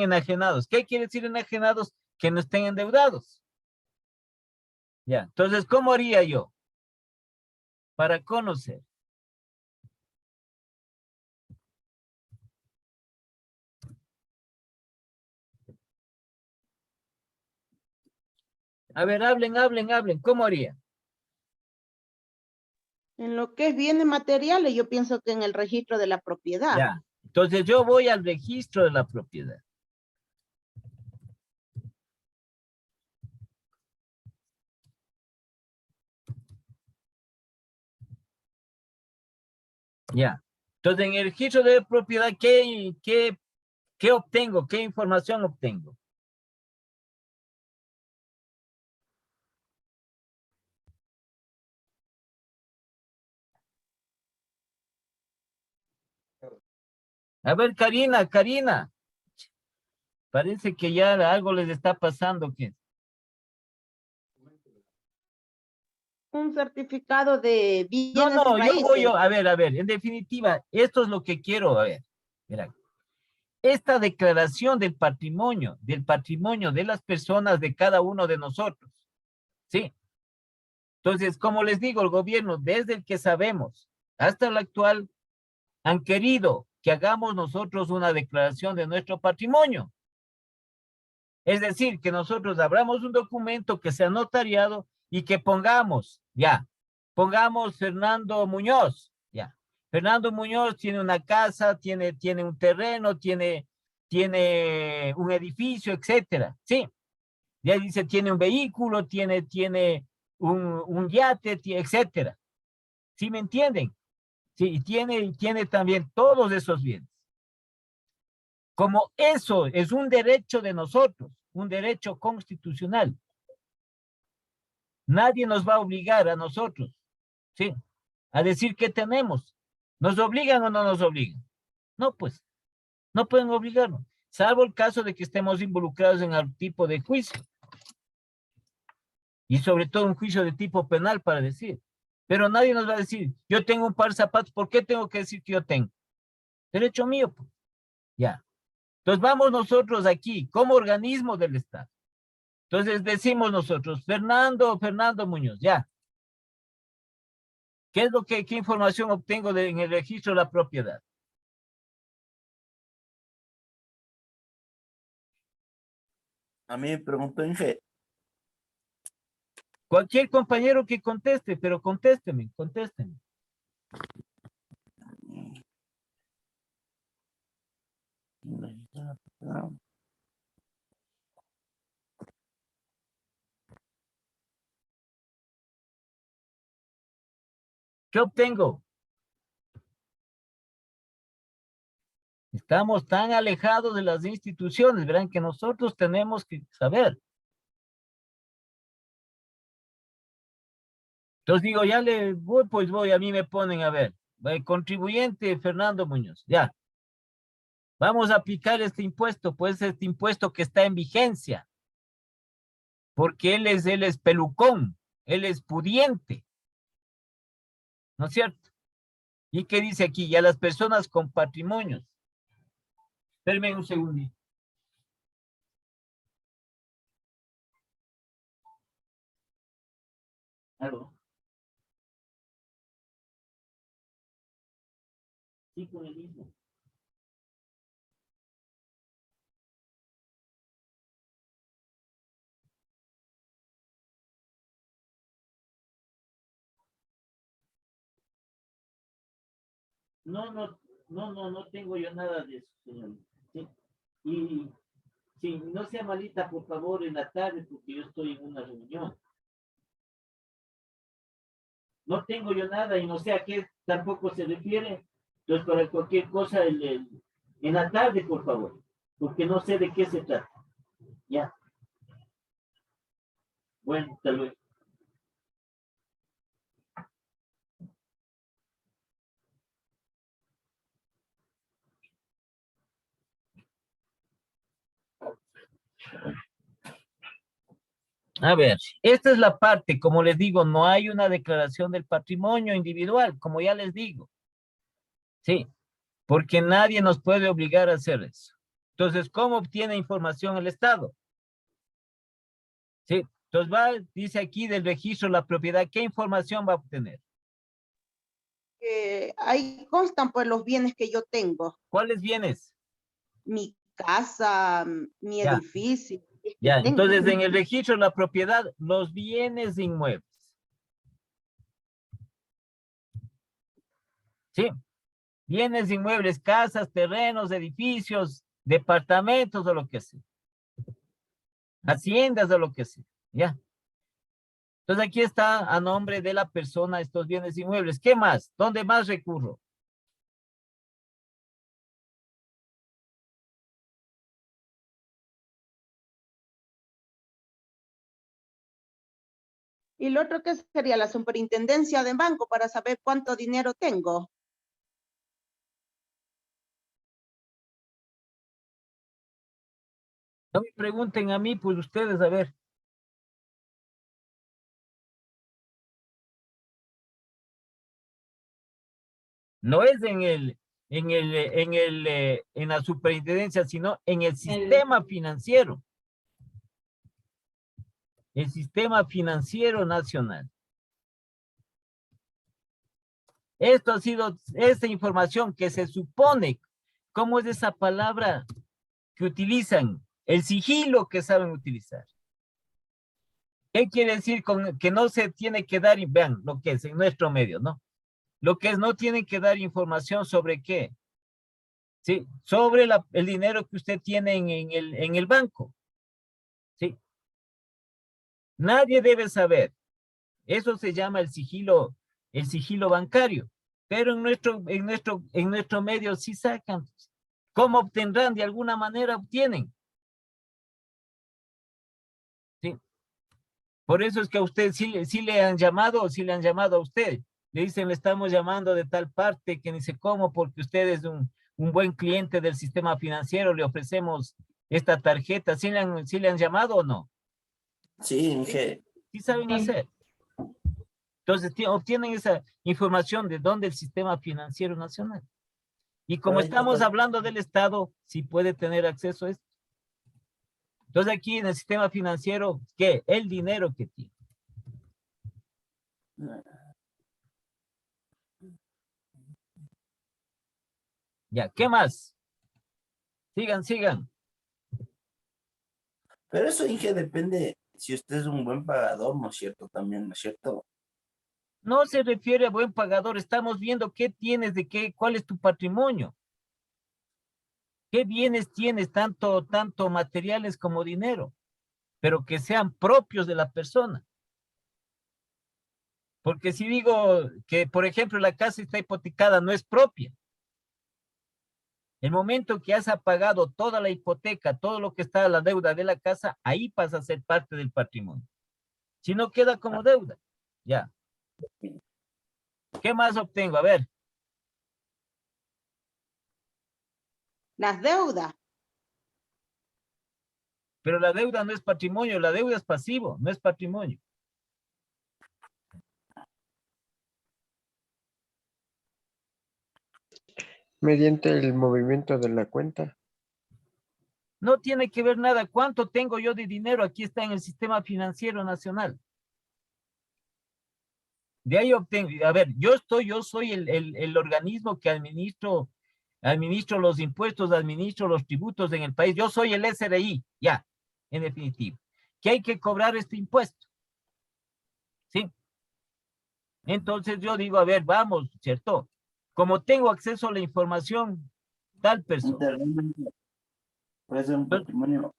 enajenados. ¿Qué quiere decir enajenados? Que no estén endeudados. Ya, entonces, ¿cómo haría yo? Para conocer. A ver, hablen. ¿Cómo haría? En lo que es bienes materiales, yo pienso que en el registro de la propiedad. Ya, entonces yo voy al registro de la propiedad. Ya. Entonces, en el registro de propiedad, ¿qué obtengo? ¿Qué información obtengo? A ver, Karina. Parece que ya algo les está pasando. ¿Qué? Un certificado de bienes No, raíces. a ver, en definitiva, esto es lo que quiero, a ver, mira. esta declaración del patrimonio de las personas de cada uno de nosotros. ¿Sí? Entonces, como les digo, el gobierno, desde el que sabemos hasta el actual, han querido que hagamos nosotros una declaración de nuestro patrimonio. Es decir, que nosotros abramos un documento que sea notariado y que pongamos Fernando Muñoz, ya. Fernando Muñoz tiene una casa, tiene un terreno, tiene un edificio, etcétera, ¿sí? Ya dice, tiene un vehículo, tiene un yate, etcétera. ¿Sí me entienden? Sí, y tiene también todos esos bienes. Como eso es un derecho de nosotros, un derecho constitucional, nadie nos va a obligar a nosotros, ¿sí? A decir qué tenemos. ¿Nos obligan o no nos obligan? No, pues, no pueden obligarnos, salvo el caso de que estemos involucrados en algún tipo de juicio. Y sobre todo un juicio de tipo penal para decir. Pero nadie nos va a decir, yo tengo un par de zapatos, ¿por qué tengo que decir que yo tengo? Derecho mío, pues. Ya. Entonces vamos nosotros aquí, como organismo del Estado. Entonces decimos nosotros, Fernando Muñoz, ya. ¿Qué información obtengo en el registro de la propiedad? A mí me preguntó Inge. Cualquier compañero que conteste, pero contésteme. ¿Qué obtengo? Estamos tan alejados de las instituciones, verán que nosotros tenemos que saber. Entonces digo, ya le voy, pues voy, a mí me ponen a ver. Contribuyente Fernando Muñoz, ya. Vamos a aplicar este impuesto, pues este impuesto que está en vigencia. Porque él es pelucón, él es pudiente. ¿No es cierto? ¿Y qué dice aquí? Y a las personas con patrimonios. Espérenme un segundito. ¿Algo? Sí, con el mismo. No tengo yo nada de eso, señor. Sí. Y sí, no sea malita, por favor, en la tarde, porque yo estoy en una reunión. No tengo yo nada y no sé a qué tampoco se refiere. Entonces, para cualquier cosa, en la tarde, por favor, porque no sé de qué se trata. Ya. Bueno, hasta luego. A ver, esta es la parte, como les digo, no hay una declaración del patrimonio individual, como ya les digo. Sí, porque nadie nos puede obligar a hacer eso. Entonces, ¿cómo obtiene información el Estado? Sí, entonces dice aquí del registro de la propiedad, ¿qué información va a obtener? Ahí constan pues los bienes que yo tengo. ¿Cuáles bienes? Mi casa, mi Ya. edificio. Ya, Tengo. entonces en el registro de la propiedad, los bienes inmuebles. ¿Sí? Bienes inmuebles, casas, terrenos, edificios, departamentos o lo que sea. Haciendas o lo que sea. Ya. Entonces aquí está a nombre de la persona estos bienes inmuebles. ¿Qué más? ¿Dónde más recurro? Y lo otro que sería la superintendencia de banco para saber cuánto dinero tengo. No me pregunten a mí, pues ustedes, a ver. No es en la superintendencia, sino en el sistema financiero. El sistema financiero nacional. Esto ha sido, esta información que se supone, ¿cómo es esa palabra que utilizan? El sigilo que saben utilizar. ¿Qué quiere decir con que no se tiene que dar, y vean lo que es en nuestro medio, ¿no? Lo que es, no tienen que dar información sobre qué. Sí, sobre el dinero que usted tiene en el banco. Sí. Nadie debe saber. Eso se llama el sigilo bancario. Pero en nuestro medio sí sacan. ¿Cómo obtendrán? De alguna manera obtienen. Sí. Por eso es que a usted sí le han llamado a usted. Le dicen, le estamos llamando de tal parte que ni sé cómo, porque usted es un buen cliente del sistema financiero, le ofrecemos esta tarjeta. ¿Sí le han llamado o no? Sí, Inge. Sí saben Sí. hacer. Entonces obtienen esa información de dónde el sistema financiero nacional. Y como Pero ahí estamos toca- hablando del Estado, sí puede tener acceso a esto. Entonces aquí en el sistema financiero, ¿qué? El dinero que tiene. Ya, ¿qué más? Sigan. Pero eso, Inge, depende si usted es un buen pagador, ¿no es cierto? También, ¿no es cierto? No se refiere a buen pagador, estamos viendo qué tienes, cuál es tu patrimonio. ¿Qué bienes tienes, tanto materiales como dinero? Pero que sean propios de la persona. Porque si digo que, por ejemplo, la casa está hipotecada, no es propia. El momento que has pagado toda la hipoteca, todo lo que está la deuda de la casa, ahí pasa a ser parte del patrimonio. Si no, queda como deuda. Ya. ¿Qué más obtengo? A ver. Las deudas. Pero la deuda no es patrimonio, la deuda es pasivo, no es patrimonio. Mediante el movimiento de la cuenta. No tiene que ver nada. ¿Cuánto tengo yo de dinero? Aquí está en el sistema financiero nacional. De ahí obtengo. A ver, yo soy el organismo que administro los impuestos, administro los tributos en el país. Yo soy el SRI, ya, en definitiva. Que hay que cobrar este impuesto. ¿Sí? Entonces yo digo, a ver, vamos, ¿cierto? Como tengo acceso a la información, tal Un persona. terreno puede ser un patrimonio.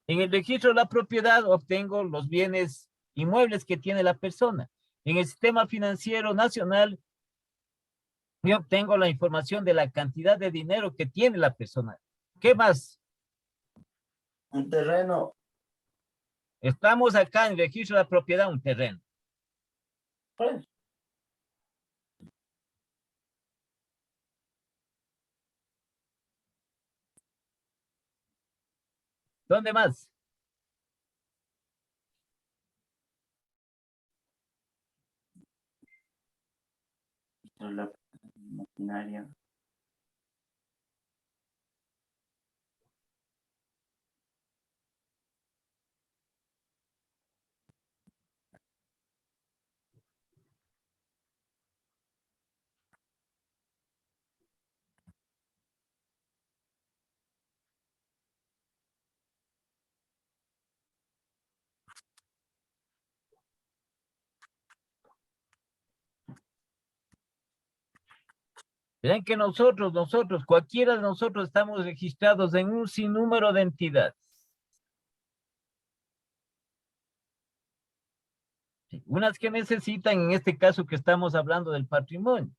En el registro de la propiedad obtengo los bienes inmuebles que tiene la persona. En el sistema financiero nacional, yo obtengo la información de la cantidad de dinero que tiene la persona. ¿Qué más? Un terreno, Estamos acá en el registro de la propiedad, un terreno. pues, ¿Dónde más? la maquinaria. Verán que nosotros, cualquiera de nosotros estamos registrados en un sinnúmero de entidades. Sí, unas que necesitan, en este caso que estamos hablando del patrimonio.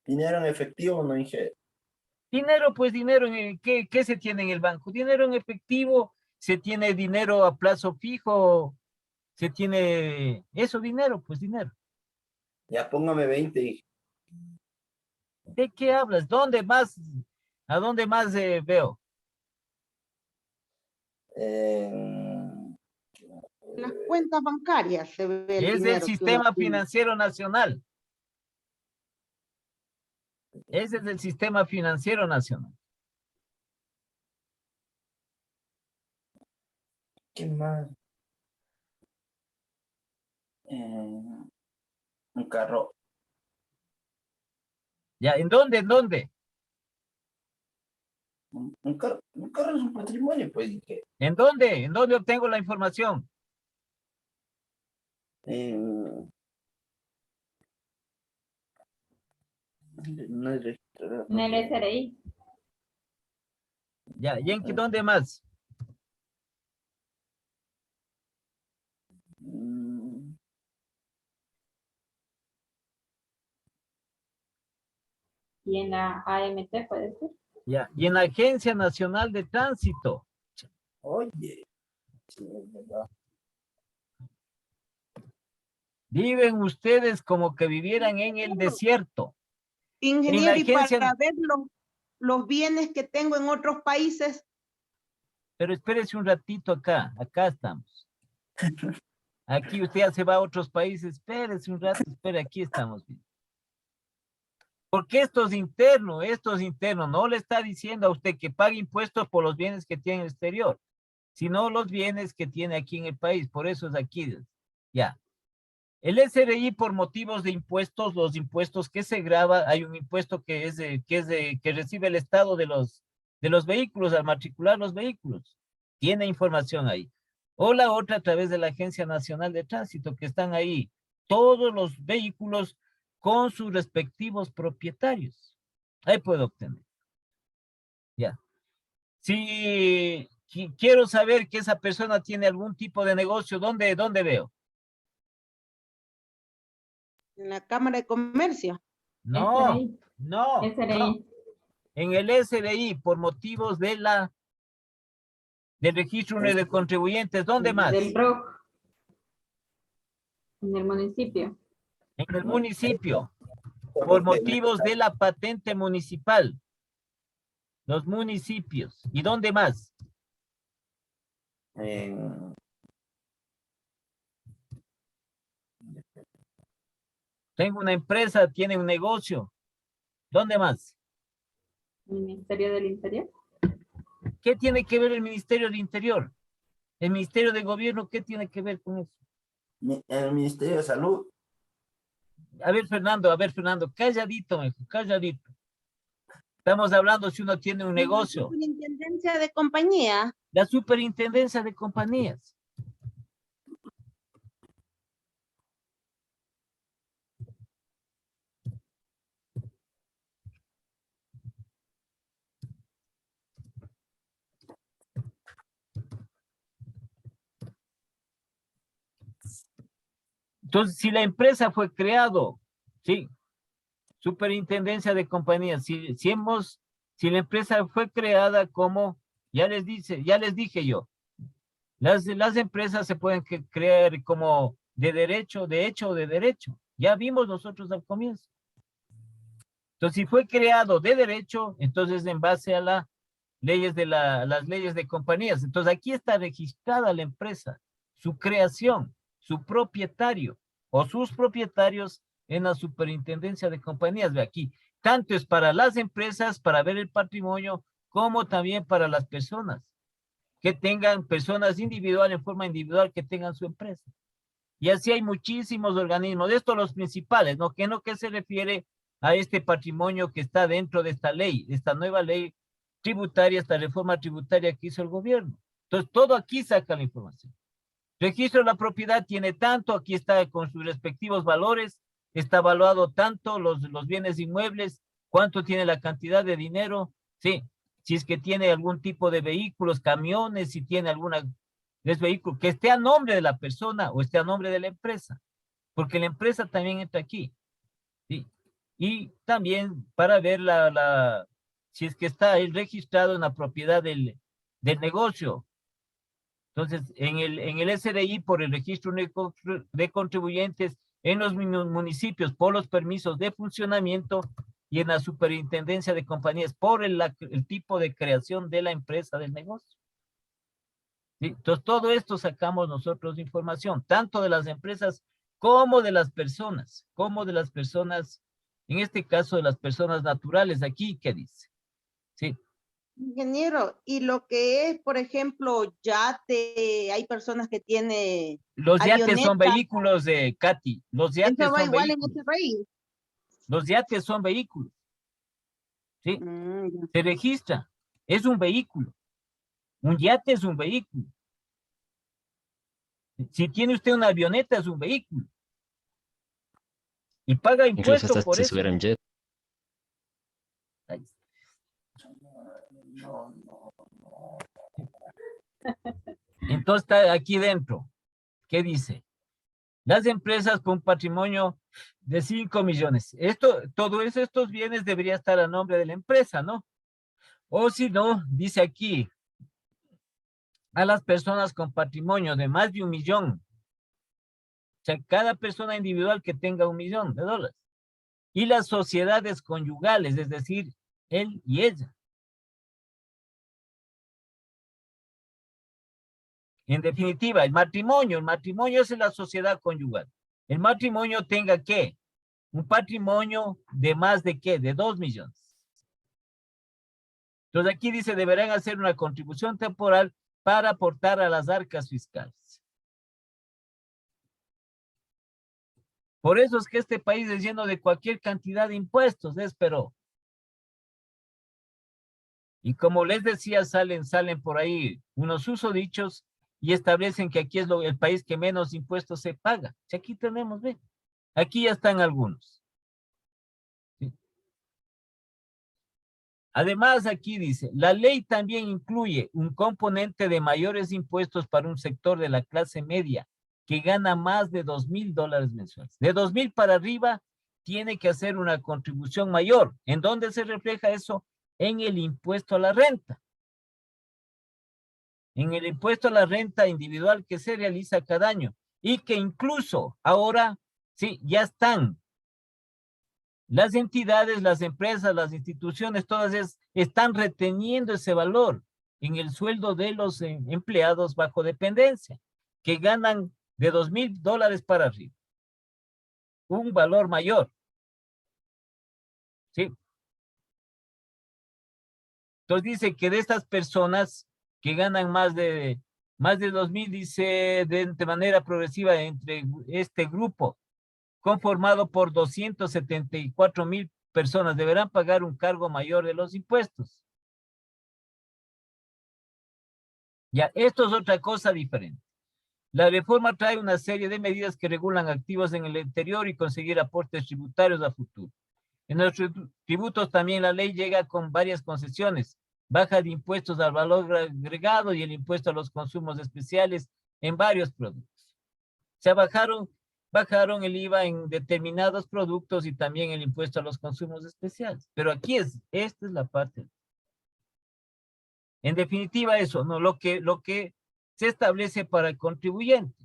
Dinero en efectivo, no, Inge. Dinero, pues dinero, ¿qué se tiene en el banco? Dinero en efectivo, se tiene dinero a plazo fijo, se tiene eso, dinero, pues dinero. Ya póngame 20, Inge. ¿De qué hablas? ¿Dónde más? ¿A dónde más veo? En Las cuentas bancarias se ve el Es del dinero que uno sistema tiene. financiero nacional. Ese es el sistema financiero nacional. ¿Qué más? Un carro. Ya, ¿en dónde? ¿En dónde? Un carro es un patrimonio, pues. ¿Y qué? ¿En dónde? ¿En dónde obtengo la información? No es registrado. En el SRI. Ya, ¿y en dónde más? Mm, Y en la AMT puede ser. Ya, y en la Agencia Nacional de Tránsito. Oye. Sí, es verdad. Viven ustedes como que vivieran en el desierto. Ingeniero, y agencia- para ver los bienes que tengo en otros países, Pero espérese un ratito acá estamos. Aquí usted ya se va a otros países, espérese un rato, espere, aquí estamos bien. Porque esto es interno, no le está diciendo a usted que pague impuestos por los bienes que tiene en el exterior, sino los bienes que tiene aquí en el país, por eso es aquí, ya. El SRI por motivos de impuestos, los impuestos que se graba, hay un impuesto que recibe el Estado de los vehículos al matricular los vehículos. Tiene información ahí. O la otra a través de la Agencia Nacional de Tránsito, que están ahí todos los vehículos con sus respectivos propietarios. Ahí puedo obtener. Ya. Si quiero saber que esa persona tiene algún tipo de negocio, ¿dónde veo? en la Cámara de Comercio. No, SRI. no, no. SRI. En el SRI, por motivos del registro único de contribuyentes, ¿dónde más? Del ROC. En el municipio. En el municipio, por motivos de la patente municipal. Los municipios. ¿Y dónde más? Tengo una empresa, tiene un negocio. ¿Dónde más? Ministerio del Interior. ¿Qué tiene que ver el Ministerio del Interior? ¿El Ministerio de Gobierno qué tiene que ver con eso? El Ministerio de Salud. A ver, Fernando, calladito, calladito. Estamos hablando si uno tiene un negocio. Superintendencia de compañía. La superintendencia de compañías. Entonces, si la empresa fue creado, sí, superintendencia de compañías, si la empresa fue creada como, ya les dije yo, las empresas se pueden crear como de derecho, de hecho o de derecho. Ya vimos nosotros al comienzo. Entonces, si fue creado de derecho, entonces en base a las leyes de compañías. Entonces, aquí está registrada la empresa, su creación, su propietario o sus propietarios en la superintendencia de compañías. Ve aquí, tanto es para las empresas, para ver el patrimonio, como también para las personas, que tengan personas individuales, en forma individual, que tengan su empresa. Y así hay muchísimos organismos, de estos los principales, ¿no? Que se refiere a este patrimonio que está dentro de esta ley, esta nueva ley tributaria, esta reforma tributaria que hizo el gobierno. Entonces, todo aquí saca la información. Registro de la propiedad tiene tanto, aquí está con sus respectivos valores, está evaluado tanto los bienes inmuebles, cuánto tiene la cantidad de dinero, sí, si es que tiene algún tipo de vehículos, camiones, si tiene alguna vehículo, que esté a nombre de la persona o esté a nombre de la empresa, porque la empresa también entra aquí, sí, y también para ver si es que está ahí registrado en la propiedad del negocio. Entonces, en el SRI, por el registro de contribuyentes, en los municipios, por los permisos de funcionamiento, y en la superintendencia de compañías, por el tipo de creación de la empresa del negocio. ¿Sí? Entonces, todo esto sacamos nosotros información, tanto de las empresas como de las personas, en este caso de las personas naturales. Aquí, ¿qué dice? Sí. Ingeniero, y lo que es, por ejemplo, yate, hay personas que tienen Los yates son avioneta, vehículos, Katy. Los yates eso va son igual en vehículos. ese país. Los yates son vehículos. ¿Sí? Ya. Se registra. Es un vehículo. Un yate es un vehículo. Si tiene usted una avioneta, es un vehículo. Y paga Incluso impuesto hasta por si eso. subiera un jet. Ahí está. Entonces está aquí dentro. ¿Qué dice? Las empresas con patrimonio de 5 millones. Estos bienes debería estar a nombre de la empresa, ¿no? O si no, dice aquí, a las personas con patrimonio de más de 1 millón. O sea, cada persona individual que tenga $1 millón. Y las sociedades conyugales, es decir, él y ella. En definitiva, el matrimonio es la sociedad conyugal. El matrimonio tenga ¿qué? Un patrimonio de más de ¿qué? De 2 millones. Entonces aquí dice, deberán hacer una contribución temporal para aportar a las arcas fiscales. Por eso es que este país es lleno de cualquier cantidad de impuestos, pero. Y como les decía, salen por ahí unos usodichos y establecen que aquí es el país que menos impuestos se paga. Si aquí tenemos, ve, aquí ya están algunos. ¿Sí? Además, aquí dice, la ley también incluye un componente de mayores impuestos para un sector de la clase media que gana más de $2,000 mensuales. De 2,000 para arriba, tiene que hacer una contribución mayor. ¿En dónde se refleja eso? En el impuesto a la renta. En el impuesto a la renta individual que se realiza cada año y que incluso ahora, sí, ya están las entidades, las empresas, las instituciones, todas están reteniendo ese valor en el sueldo de los empleados bajo dependencia, que ganan de $2,000 para arriba. Un valor mayor. ¿Sí? Entonces dice que de estas personas que ganan más de 2,000, dice de manera progresiva entre este grupo, conformado por 274,000 personas, deberán pagar un cargo mayor de los impuestos. Ya, esto es otra cosa diferente. La reforma trae una serie de medidas que regulan activos en el exterior y conseguir aportes tributarios a futuro. En los tributos también la ley llega con varias concesiones, baja de impuestos al valor agregado y el impuesto a los consumos especiales en varios productos. Se bajaron el IVA en determinados productos y también el impuesto a los consumos especiales. Pero aquí esta es la parte. En definitiva eso, ¿no? Lo que se establece para el contribuyente.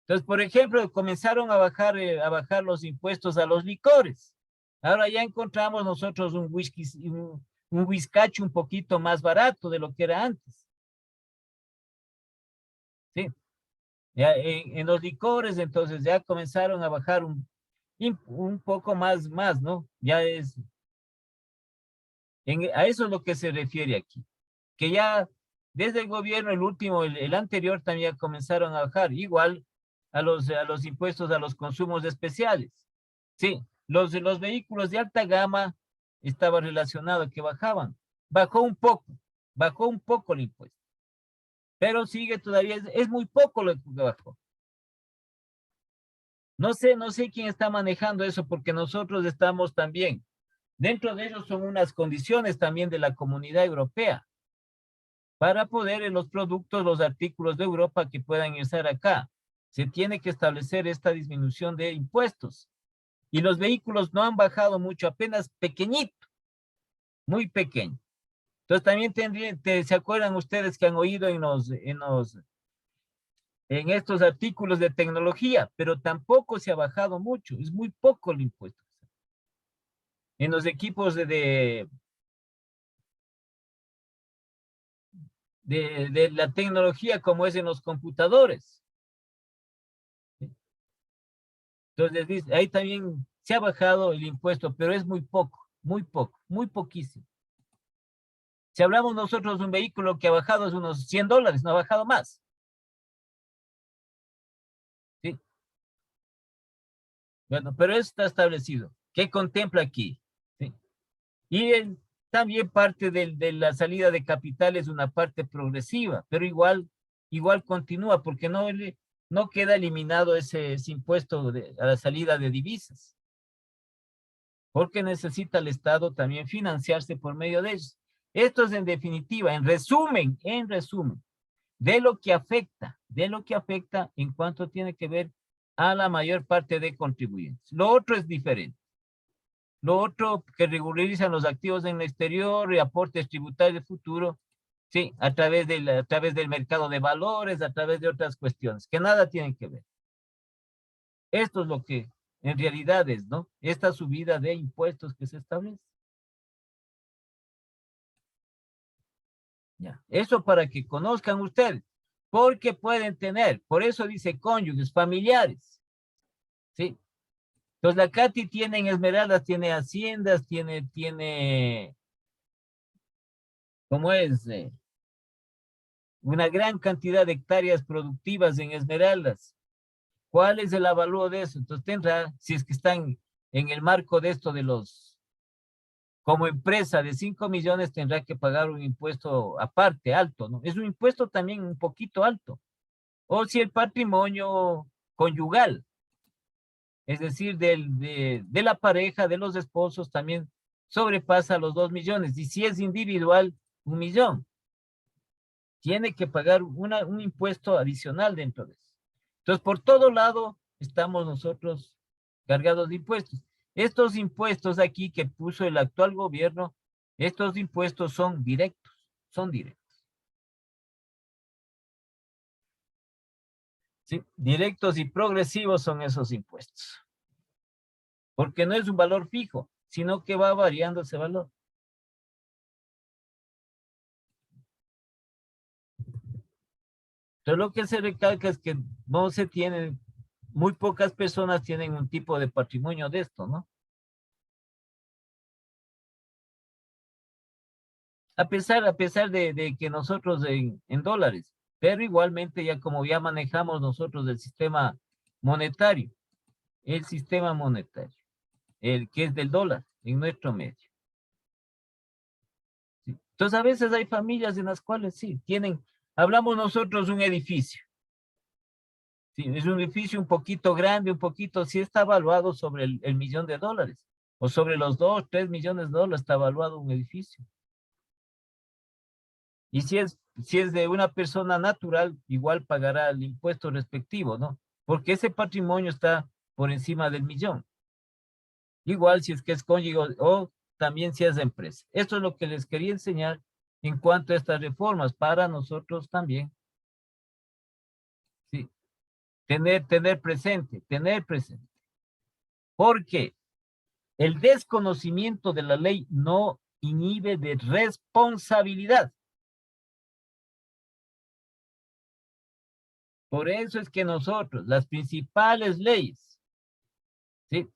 Entonces, por ejemplo, comenzaron a bajar los impuestos a los licores. Ahora ya encontramos nosotros un whisky, un whiskacho un poquito más barato de lo que era antes. ¿Sí? Ya en los licores, entonces ya comenzaron a bajar un poco más, ¿no? Ya a eso es lo que se refiere aquí. Que ya desde el gobierno, el último, el anterior, también comenzaron a bajar, igual a los impuestos a los consumos especiales. Sí, los vehículos de alta gama estaba relacionado que bajaban. Bajó un poco el impuesto. Pero sigue todavía, es muy poco lo que bajó. No sé quién está manejando eso porque nosotros estamos también. Dentro de ellos son unas condiciones también de la Comunidad Europea para poder en los productos, los artículos de Europa que puedan ingresar acá. Se tiene que establecer esta disminución de impuestos. Y los vehículos no han bajado mucho, apenas pequeñito, muy pequeño. Entonces también ¿se acuerdan ustedes que han oído en estos artículos de tecnología? Pero tampoco se ha bajado mucho, es muy poco el impuesto. En los equipos de de la tecnología como es en los computadores. Entonces, dice, ahí también se ha bajado el impuesto, pero es muy poco, muy poquísimo. Si hablamos nosotros de un vehículo que ha bajado es unos $100, no ha bajado más. ¿Sí? Bueno, pero eso está establecido. ¿Qué contempla aquí? ¿Sí? Y también parte de la salida de capital es una parte progresiva, pero igual continúa porque no queda eliminado ese impuesto a la salida de divisas. Porque necesita el Estado también financiarse por medio de ellos. Esto es en definitiva, en resumen, de lo que afecta en cuanto tiene que ver a la mayor parte de contribuyentes. Lo otro es diferente. Lo otro que regularizan los activos en el exterior y aportes tributarios de futuro, sí, a través del mercado de valores, a través de otras cuestiones, que nada tienen que ver. Esto es lo que en realidad es, ¿no? Esta subida de impuestos que se establece. Ya, eso para que conozcan ustedes, porque pueden tener, por eso dice cónyuges, familiares, ¿sí? Entonces la Katy tiene en Esmeraldas, tiene haciendas, tiene, ¿cómo es? Una gran cantidad de hectáreas productivas en Esmeraldas. ¿Cuál es el avalúo de eso? Entonces tendrá, si es que están en el marco de esto de como empresa de 5 millones tendrá que pagar un impuesto aparte, alto, ¿no? Es un impuesto también un poquito alto. O si el patrimonio conyugal, es decir, de la pareja, de los esposos, también sobrepasa los 2 millones. Y si es individual, 1 millón. Tiene que pagar un impuesto adicional dentro de eso. Entonces, por todo lado, estamos nosotros cargados de impuestos. Estos impuestos aquí que puso el actual gobierno, estos impuestos son directos, ¿sí? Directos y progresivos son esos impuestos. Porque no es un valor fijo, sino que va variando ese valor. Entonces, lo que se recalca es que no se tienen, muy pocas personas tienen un tipo de patrimonio de esto, ¿no? A pesar de que nosotros en dólares, pero igualmente ya como ya manejamos nosotros el sistema monetario, el que es del dólar en nuestro medio. ¿Sí? Entonces a veces hay familias en las cuales sí, hablamos nosotros un edificio. Sí, es un edificio un poquito grande, sí está evaluado sobre el $1.000.000 o sobre los 2, 3 millones de dólares está evaluado un edificio. Y si es de una persona natural, igual pagará el impuesto respectivo, ¿no? Porque ese patrimonio está por encima del millón. Igual si es que es cónyuge o también si es de empresa. Esto es lo que les quería enseñar en cuanto a estas reformas para nosotros también. Sí. Tener presente. Porque el desconocimiento de la ley no inhibe de responsabilidad. Por eso es que nosotros, las principales leyes, ¿sí?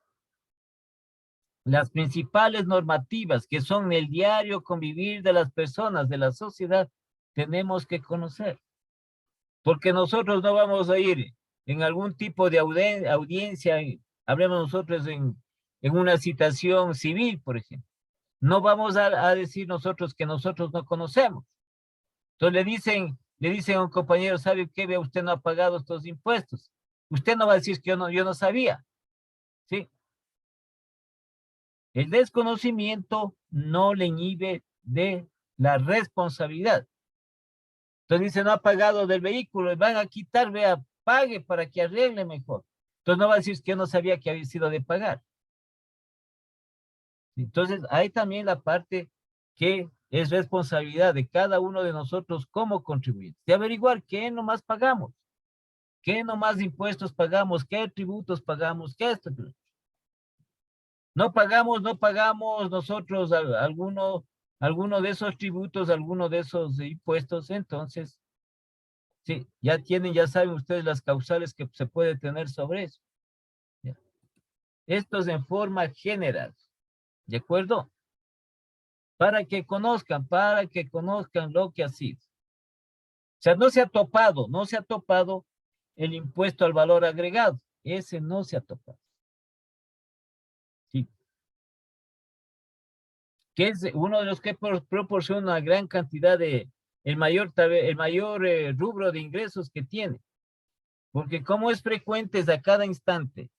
Las principales normativas que son el diario convivir de las personas, de la sociedad, tenemos que conocer. Porque nosotros no vamos a ir en algún tipo de audiencia, hablemos nosotros en una citación civil, por ejemplo. No vamos a decir nosotros que nosotros no conocemos. Entonces le dicen a un compañero, ¿sabe qué? Vea, usted no ha pagado estos impuestos. Usted no va a decir que yo no sabía. ¿Sí? El desconocimiento no le inhibe de la responsabilidad. Entonces dice, no ha pagado del vehículo, y van a quitar, vea, pague para que arregle mejor. Entonces no va a decir que yo no sabía que había sido de pagar. Entonces hay también la parte que es responsabilidad de cada uno de nosotros como contribuyentes, de averiguar qué nomás pagamos, qué nomás impuestos pagamos, qué tributos pagamos, qué esto. No pagamos nosotros alguno alguno de esos tributos, alguno de esos impuestos, entonces, sí, ya saben ustedes las causales que se puede tener sobre eso. ¿Ya? Esto es en forma general, ¿de acuerdo? Para que conozcan lo que ha sido. O sea, no se ha topado el impuesto al valor agregado. Ese no se ha topado. Sí. Que es uno de los que proporciona una gran cantidad el mayor rubro de ingresos que tiene. Porque como es frecuente es a cada instante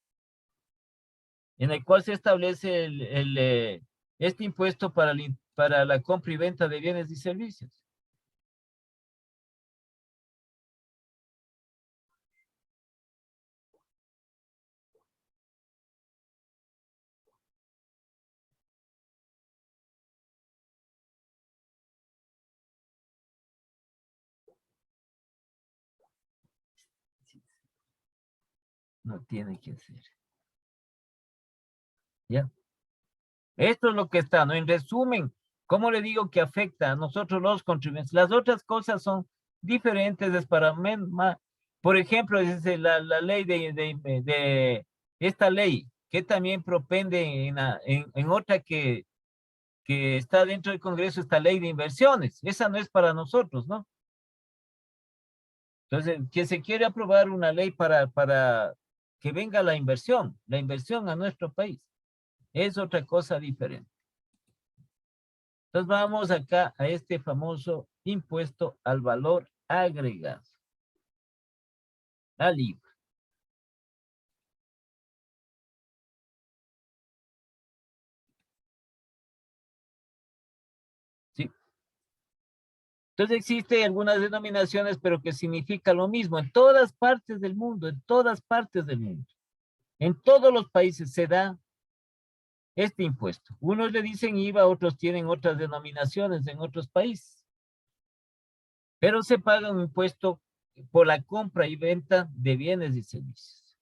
en el cual se establece este impuesto para la compra y venta de bienes y servicios. No tiene que ser. ¿Ya? Esto es lo que está, ¿no? En resumen, ¿cómo le digo que afecta a nosotros los contribuyentes? Las otras cosas son diferentes, es para por ejemplo, es la ley de esta ley, que también propende en otra que está dentro del Congreso, esta ley de inversiones. Esa no es para nosotros, ¿no? Entonces, que se quiere aprobar una ley para que venga la inversión a nuestro país. Es otra cosa diferente. Entonces vamos acá a este famoso impuesto al valor agregado. Al IVA. ¿Sí? Entonces existen algunas denominaciones, pero que significa lo mismo en todas partes del mundo, en todas partes del mundo. En todos los países se da este impuesto. Unos le dicen IVA, otros tienen otras denominaciones en otros países. Pero se paga un impuesto por la compra y venta de bienes y servicios.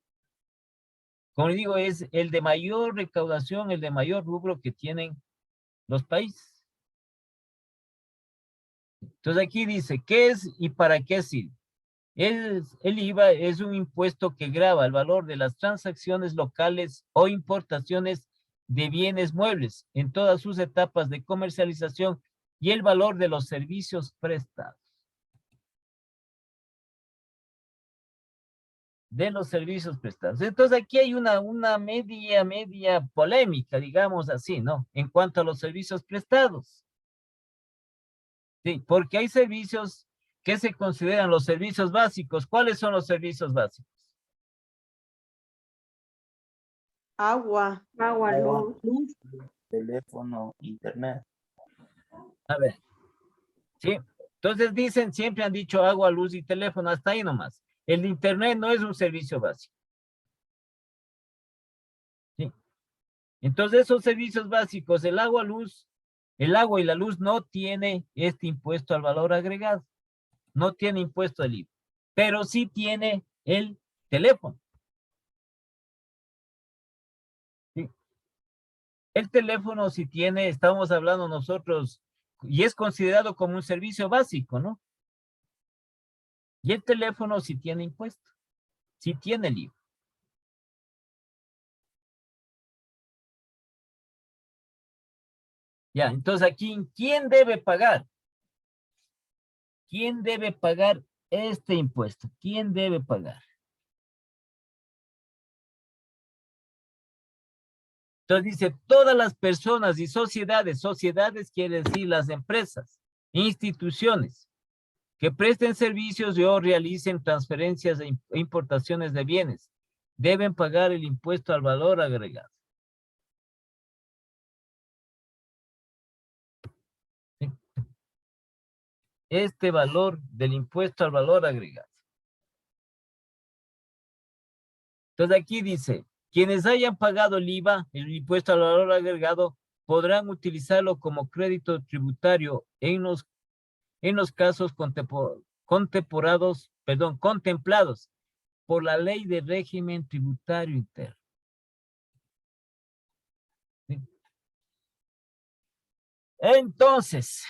Como digo, es el de mayor recaudación, el de mayor rubro que tienen los países. Entonces aquí dice, ¿qué es y para qué sirve? El IVA es un impuesto que grava el valor de las transacciones locales o importaciones de bienes muebles en todas sus etapas de comercialización y el valor de los servicios prestados. De los servicios prestados. Entonces aquí hay una media polémica, digamos así, ¿no? En cuanto a los servicios prestados. Sí, porque hay servicios que se consideran los servicios básicos. ¿Cuáles son los servicios básicos? Agua, Agua, Agua, luz. teléfono, internet. A ver. ¿Sí? Entonces siempre han dicho agua, luz y teléfono, hasta ahí nomás. El internet no es un servicio básico. ¿Sí? Entonces esos servicios básicos, el agua y la luz no tiene este impuesto al valor agregado. No tiene impuesto al IVA. Pero sí tiene el teléfono. ¿Sí? El teléfono sí tiene, estamos hablando nosotros, y es considerado como un servicio básico, ¿no? Y el teléfono sí tiene impuesto. Sí tiene el IVA. Ya, entonces aquí, ¿quién debe pagar? ¿Quién debe pagar este impuesto? ¿Quién debe pagar? Entonces dice, todas las personas y sociedades quiere decir las empresas, instituciones, que presten servicios y o realicen transferencias e importaciones de bienes, deben pagar el impuesto al valor agregado. ¿Sí? Este valor del impuesto al valor agregado. Entonces aquí dice, quienes hayan pagado el IVA, el impuesto al valor agregado, podrán utilizarlo como crédito tributario en los casos contemplados por la ley de régimen tributario interno. ¿Sí? Entonces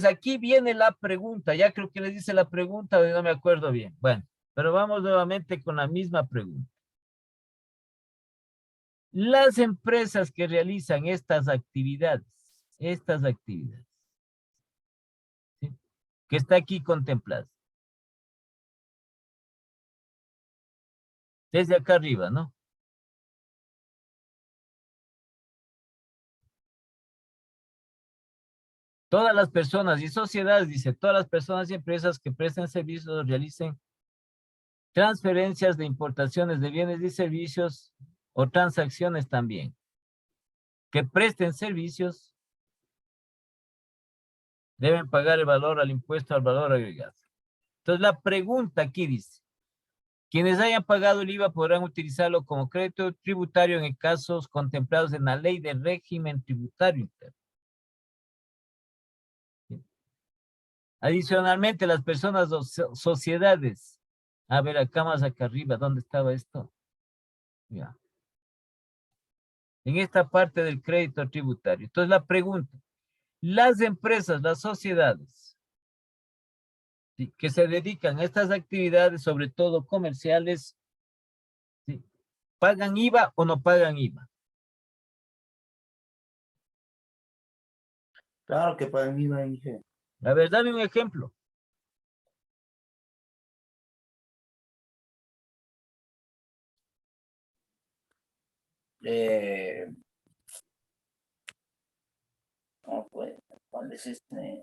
aquí viene la pregunta. Ya creo que les dice la pregunta, no me acuerdo bien. Bueno, pero vamos nuevamente con la misma pregunta. Las empresas que realizan estas actividades, ¿sí? Que está aquí contemplada. Desde acá arriba, ¿no? Todas las personas y sociedades, dice, todas las personas y empresas que presten servicios o realicen transferencias de importaciones de bienes y servicios o transacciones también. Que presten servicios deben pagar el valor al impuesto al valor agregado. Entonces la pregunta aquí dice, quienes hayan pagado el IVA podrán utilizarlo como crédito tributario en casos contemplados en la ley de régimen tributario interno. Adicionalmente, las personas o sociedades. A ver, acá más acá arriba, ¿dónde estaba esto? Ya. En esta parte del crédito tributario. Entonces la pregunta, las empresas, las sociedades, ¿sí?, que se dedican a estas actividades, sobre todo comerciales, ¿sí?, ¿pagan IVA o no pagan IVA? Claro que para mí va Inge. A ver, dame un ejemplo. No, pues, ¿cuál es este?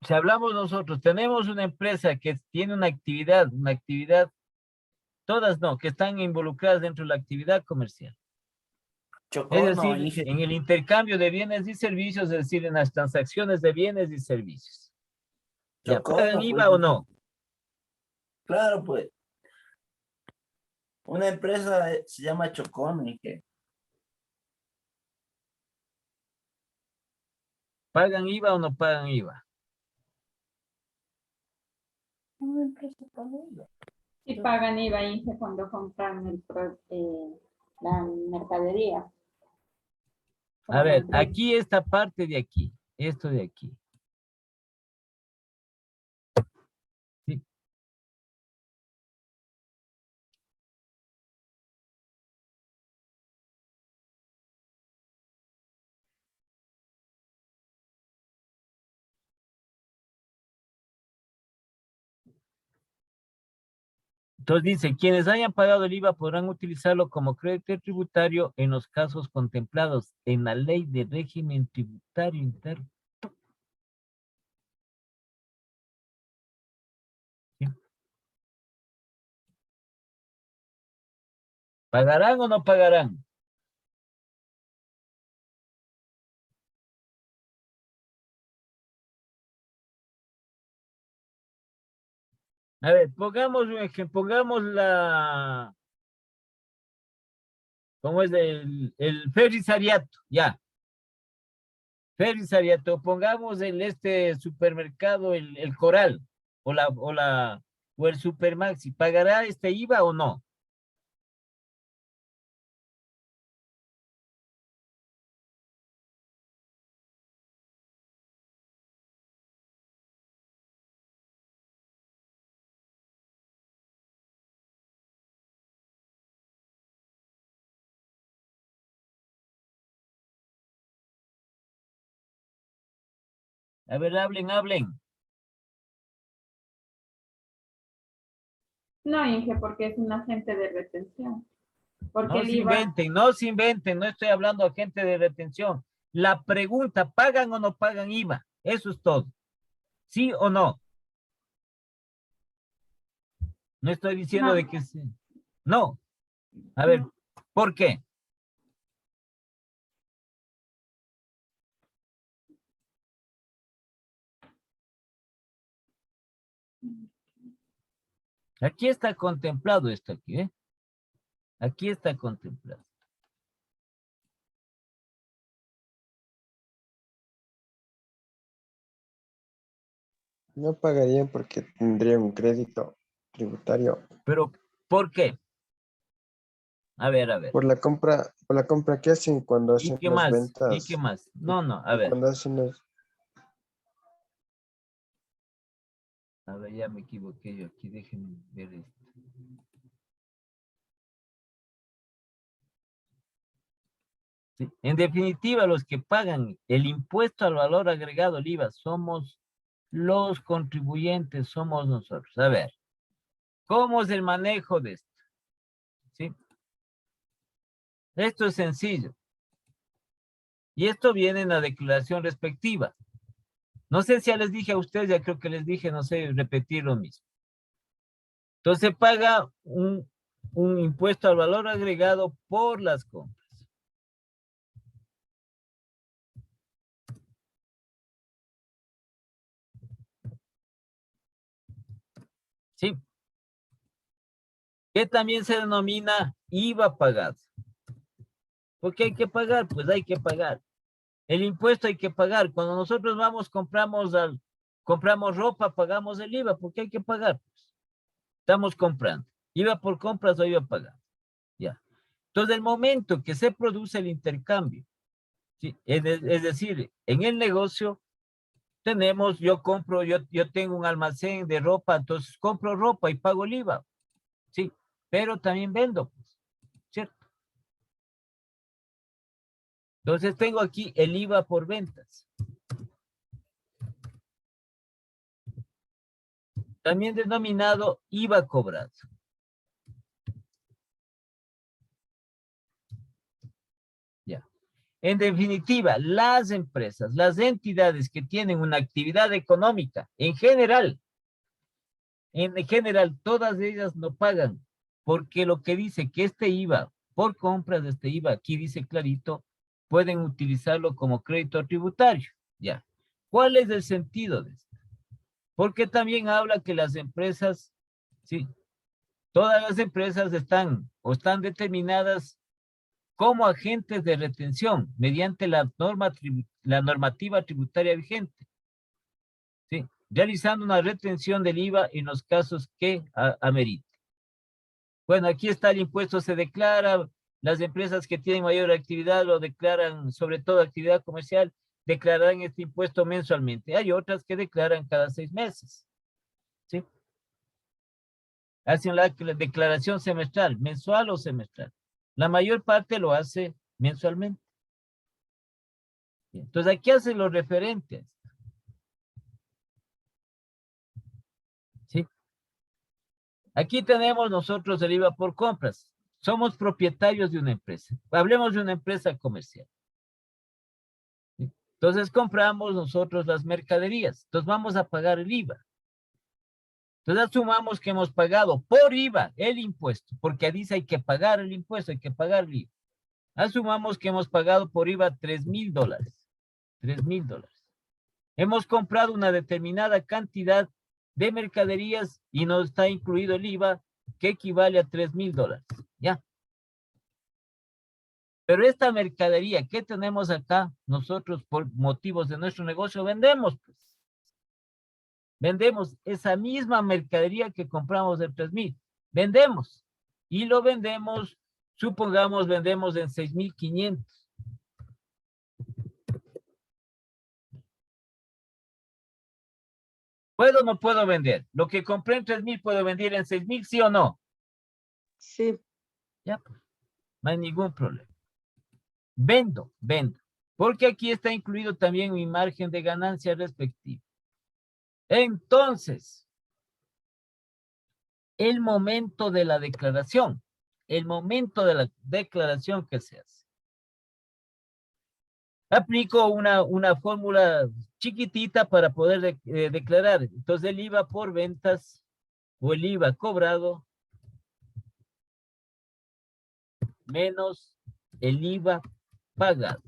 Si hablamos nosotros, tenemos una empresa que tiene una actividad, todas no, que están involucradas dentro de la actividad comercial. Es Chocorno, decir, Inge. en el intercambio de bienes y servicios, es decir, en las transacciones de bienes y servicios. ¿Ya pagan Chocorno, pues. IVA o no? Claro, pues. Una empresa se llama Chocorno, Inge. ¿Pagan IVA o no pagan IVA? Una empresa paga IVA. Si pagan IVA, Inge, cuando compran la mercadería. A ver, aquí esta parte de aquí, esto de aquí. Sí. Entonces dice, quienes hayan pagado el IVA podrán utilizarlo como crédito tributario en los casos contemplados en la ley de régimen tributario interno. ¿Sí? ¿Pagarán o no pagarán? A ver, pongamos un ejemplo, pongamos ¿cómo es el ferrisariato? Ya. Ferrisariato, pongamos este supermercado, el Coral, o el Supermaxi, ¿pagará este IVA o no? A ver, hablen. No, Inge, porque es un agente de retención. Porque No el se IVA, inventen, no estoy hablando a gente de retención. La pregunta, ¿pagan o no pagan IVA? Eso es todo. ¿Sí o no? No estoy diciendo de no, que sí. No. A ver, ¿por qué? Aquí está contemplado esto aquí, ¿eh? Aquí está contemplado. No pagarían porque tendría un crédito tributario Pero, ¿por qué? A ver, a ver. por la compra que hacen cuando ¿Y hacen qué las más? ¿Y qué ventas, más? No, no, a ver. cuando hacen A ver, ya me equivoqué yo aquí. Déjenme ver esto. Sí. En definitiva, los que pagan el impuesto al valor agregado, el IVA, somos los contribuyentes, somos nosotros. A ver, ¿cómo es el manejo de esto? ¿Sí? Esto es sencillo. Y esto viene en la declaración respectiva. No sé si ya les dije a ustedes, ya creo que les dije, no sé, repetir lo mismo. Entonces paga un impuesto al valor agregado por las compras. ¿Sí? Que también se denomina IVA pagado. ¿Por qué hay que pagar? Pues hay que pagar. El impuesto hay que pagar. Cuando nosotros vamos, compramos ropa, pagamos el IVA, porque hay que pagar. Pues. Estamos comprando. IVA por compras o IVA pagado. Ya. Entonces, el momento que se produce el intercambio, ¿sí? Es decir, en el negocio tenemos, yo tengo un almacén de ropa, entonces compro ropa y pago el IVA, ¿sí? Pero también vendo, pues, ¿cierto? Entonces tengo aquí el IVA por ventas. También denominado IVA cobrado. Ya. En definitiva, las empresas, las entidades que tienen una actividad económica, en general, todas ellas no pagan, porque lo que dice que este IVA, por compras de este IVA, aquí dice clarito, pueden utilizarlo como crédito tributario. Ya. ¿Cuál es el sentido de esto? Porque también habla que las empresas, sí, todas las empresas están determinadas como agentes de retención mediante la normativa tributaria vigente, ¿sí? Realizando una retención del IVA en los casos que amerite. Bueno, aquí está el impuesto, se declara, las empresas que tienen mayor actividad lo declaran, sobre todo actividad comercial, declararán este impuesto mensualmente. Hay otras que declaran cada 6 meses, ¿sí? Hacen la declaración semestral, mensual o semestral. La mayor parte lo hace mensualmente. Entonces aquí hacen los referentes, ¿sí? Aquí tenemos nosotros el IVA por compras. Somos propietarios de una empresa. Hablemos de una empresa comercial. ¿Sí? Entonces compramos nosotros las mercaderías. Entonces vamos a pagar el IVA. Entonces asumamos que hemos pagado por IVA el impuesto, porque dice hay que pagar el impuesto, hay que pagar el IVA. Asumamos que hemos pagado por IVA $3,000. $3,000. Hemos comprado una determinada cantidad de mercaderías y no está incluido el IVA, que equivale a $3,000. ¿Ya? Pero esta mercadería que tenemos acá, nosotros por motivos de nuestro negocio vendemos, pues. Vendemos esa misma mercadería que compramos de 3,000. Vendemos. Y lo vendemos, supongamos, vendemos en 6,500. ¿Puedo o no puedo vender? Lo que compré en 3,000 puedo vender en 6,000, ¿sí o no? Sí. Ya, pues, no hay ningún problema. Vendo. Porque aquí está incluido también mi margen de ganancia respectivo. Entonces, el momento de la declaración que se hace. Aplico una fórmula chiquitita para poder declarar. Entonces, el IVA por ventas o el IVA cobrado menos el IVA pagado.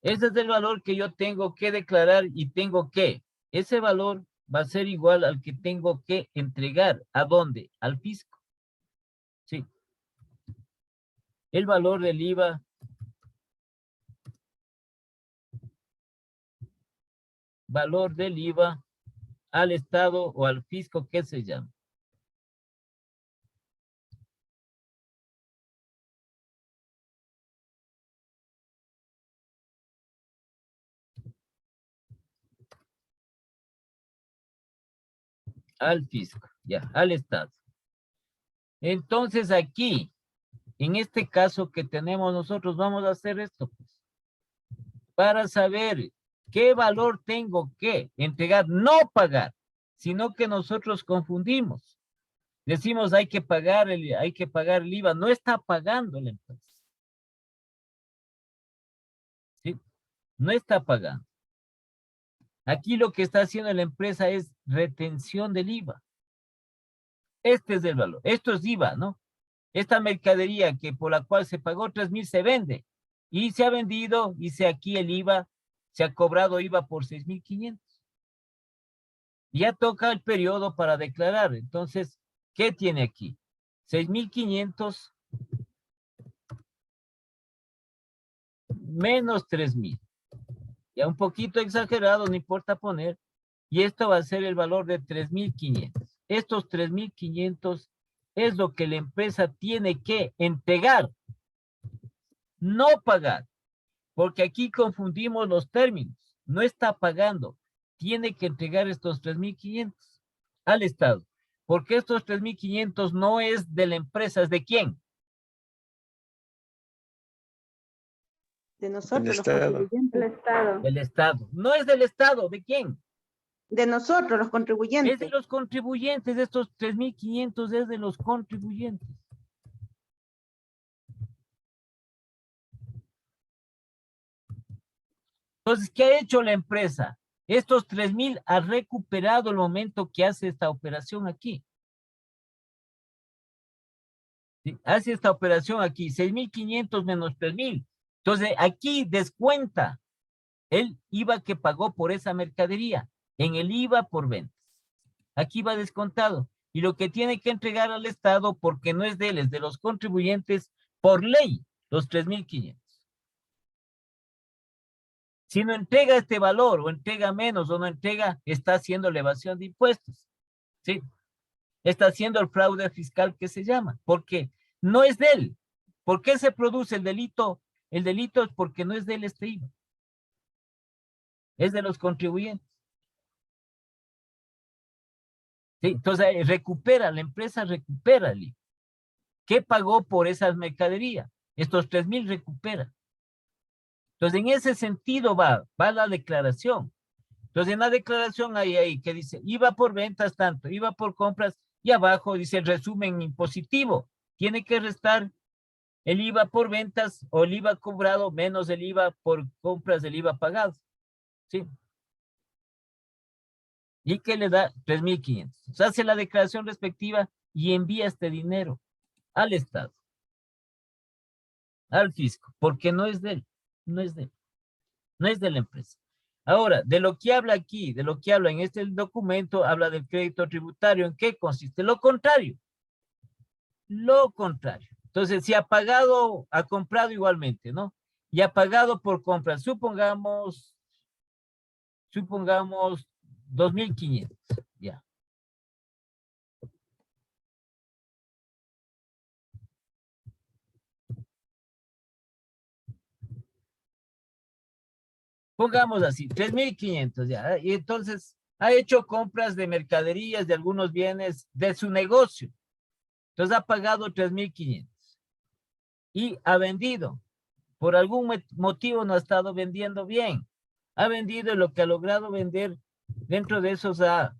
Ese es el valor que yo tengo que declarar y ese valor va a ser igual al que tengo que entregar. ¿A dónde? Al fisco. Sí. El valor del IVA valor del IVA al Estado o al fisco que se llama. Al fisco, ya, al Estado. Entonces aquí, en este caso que tenemos nosotros, vamos a hacer esto, pues, para saber qué valor tengo que entregar, no pagar, sino que nosotros confundimos. Decimos hay que pagar el IVA, no está pagando la empresa. ¿Sí? No está pagando. Aquí lo que está haciendo la empresa es retención del IVA. Este es el valor. Esto es IVA, ¿no? Esta mercadería que por la cual se pagó 3,000 se vende y se ha vendido, dice aquí el IVA, se ha cobrado IVA por 6,500. Ya toca el periodo para declarar. Entonces, ¿qué tiene aquí? 6,500 menos 3,000. Ya un poquito exagerado, no importa poner. Y esto va a ser el valor de 3,500. Estos 3,500 es lo que la empresa tiene que entregar, no pagar. Porque aquí confundimos los términos. No está pagando. Tiene que entregar estos 3,500 al Estado. Porque estos 3,500 no es de la empresa, ¿es de quién? De nosotros, los Estado. contribuyentes. El Estado. Del Estado. No es del Estado, ¿de quién? De nosotros, los Es de contribuyentes. los contribuyentes. Estos 3,500 es de los contribuyentes. Entonces, ¿qué ha hecho la empresa? Estos 3,000 ha recuperado el momento que hace esta operación aquí. ¿Sí? Hace esta operación aquí, 6,500 menos 3,000. Entonces, aquí descuenta el IVA que pagó por esa mercadería en el IVA por ventas. Aquí va descontado. Y lo que tiene que entregar al Estado, porque no es de él, es de los contribuyentes por ley, los 3,500. Si no entrega este valor o entrega menos o no entrega, está haciendo evasión de impuestos. ¿Sí? Está haciendo el fraude fiscal que se llama, porque no es de él. ¿Por qué se produce el delito? El delito es porque no es de él este IVA. Es de los contribuyentes. ¿Sí? Entonces la empresa recupera el IVA. ¿Qué pagó por esas mercaderías? Estos 3,000 recupera. Entonces, en ese sentido va la declaración. Entonces, en la declaración hay ahí que dice, IVA por ventas tanto, IVA por compras, y abajo dice el resumen impositivo. Tiene que restar el IVA por ventas o el IVA cobrado menos el IVA por compras del IVA pagado. ¿Sí? Y que le da 3,500. O sea, hace la declaración respectiva y envía este dinero al Estado, al fisco, porque no es de él, no es de él, no es de la empresa. Ahora, de lo que habla aquí, de lo que habla en este documento, habla del crédito tributario. ¿En qué consiste? Lo contrario. Lo contrario. Entonces, si ha pagado, ha comprado igualmente, ¿no? Y ha pagado por compra, supongamos 2,500, ya. Pongamos así, 3,500 ya. Y entonces ha hecho compras de mercaderías, de algunos bienes de su negocio. Entonces ha pagado 3,500 y ha vendido. Por algún motivo no ha estado vendiendo bien. Ha vendido y lo que ha logrado vender, dentro de esos ha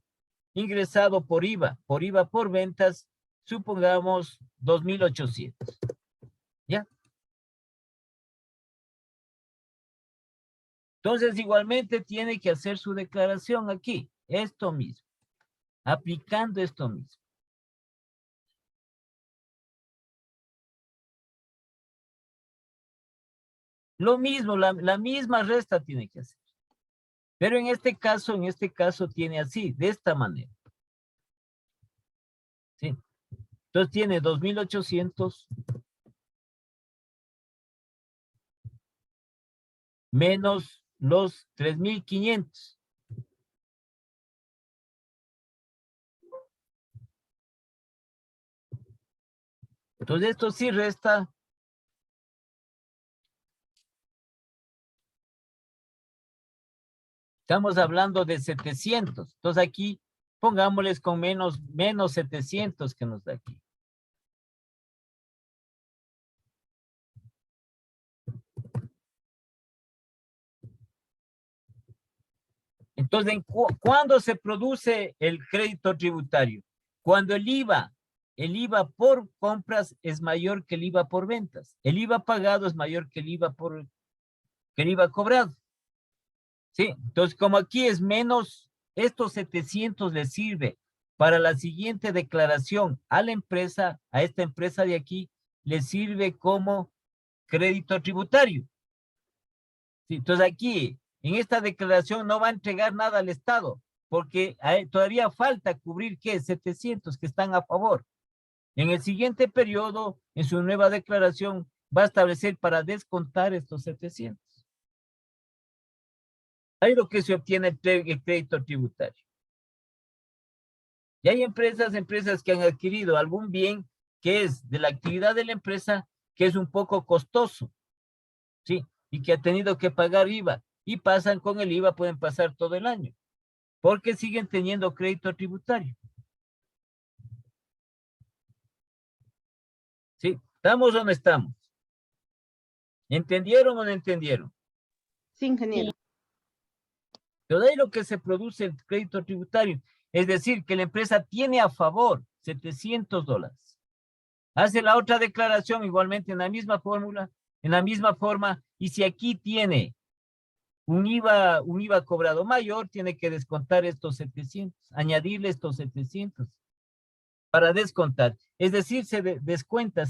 ingresado por IVA por ventas, supongamos 2,800. ¿Ya? Entonces, igualmente tiene que hacer su declaración aquí, esto mismo, aplicando esto mismo. Lo mismo, la misma resta tiene que hacer. Pero en este caso tiene así, de esta manera. ¿Sí? Entonces tiene 2,800 menos los 3,500. Entonces esto sí resta. Estamos hablando de 700. Entonces aquí pongámosles con menos 700 que nos da aquí. Entonces, ¿cuándo se produce el crédito tributario? Cuando el IVA por compras es mayor que el IVA por ventas. El IVA pagado es mayor que el IVA cobrado. ¿Sí? Entonces, como aquí es menos, estos 700 le sirve para la siguiente declaración a la empresa, a esta empresa de aquí, le sirve como crédito tributario. ¿Sí? Entonces aquí, en esta declaración no va a entregar nada al Estado, porque todavía falta cubrir, ¿qué? 700 que están a favor. En el siguiente periodo, en su nueva declaración, va a establecer para descontar estos 700. Ahí lo que se obtiene el crédito tributario. Y hay empresas que han adquirido algún bien que es de la actividad de la empresa, que es un poco costoso, ¿sí? Y que ha tenido que pagar IVA. Y pasan con el IVA, pueden pasar todo el año, porque siguen teniendo crédito tributario. ¿Sí? ¿Estamos o no estamos? ¿Entendieron o no entendieron? Sí, ingeniero. Pero de ahí lo que se produce el crédito tributario, es decir, que la empresa tiene a favor $700. Hace la otra declaración igualmente en la misma fórmula, en la misma forma, y si aquí tiene un IVA cobrado mayor, tiene que descontar estos 700, añadirle estos 700 para descontar. Es decir, se descuenta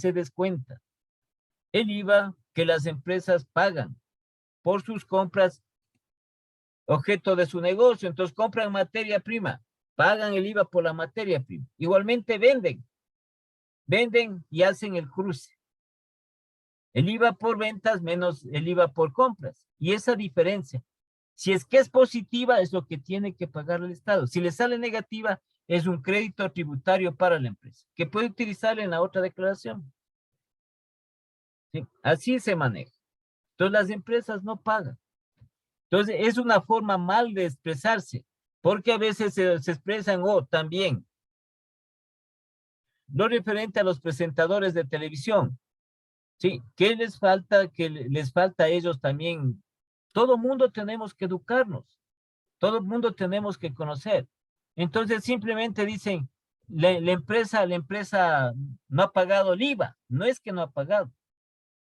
el IVA que las empresas pagan por sus compras objeto de su negocio. Entonces compran materia prima, pagan el IVA por la materia prima. Igualmente venden y hacen el cruce. El IVA por ventas menos el IVA por compras. Y esa diferencia, si es que es positiva, es lo que tiene que pagar el Estado. Si le sale negativa, es un crédito tributario para la empresa, que puede utilizar en la otra declaración. ¿Sí? Así se maneja. Entonces las empresas no pagan. Entonces es una forma mal de expresarse, porque a veces se expresan también lo referente a los presentadores de televisión. Sí, ¿qué les falta? Que les falta a ellos también. Todo mundo tenemos que educarnos. Todo el mundo tenemos que conocer. Entonces simplemente dicen, la empresa no ha pagado el IVA. No es que no ha pagado.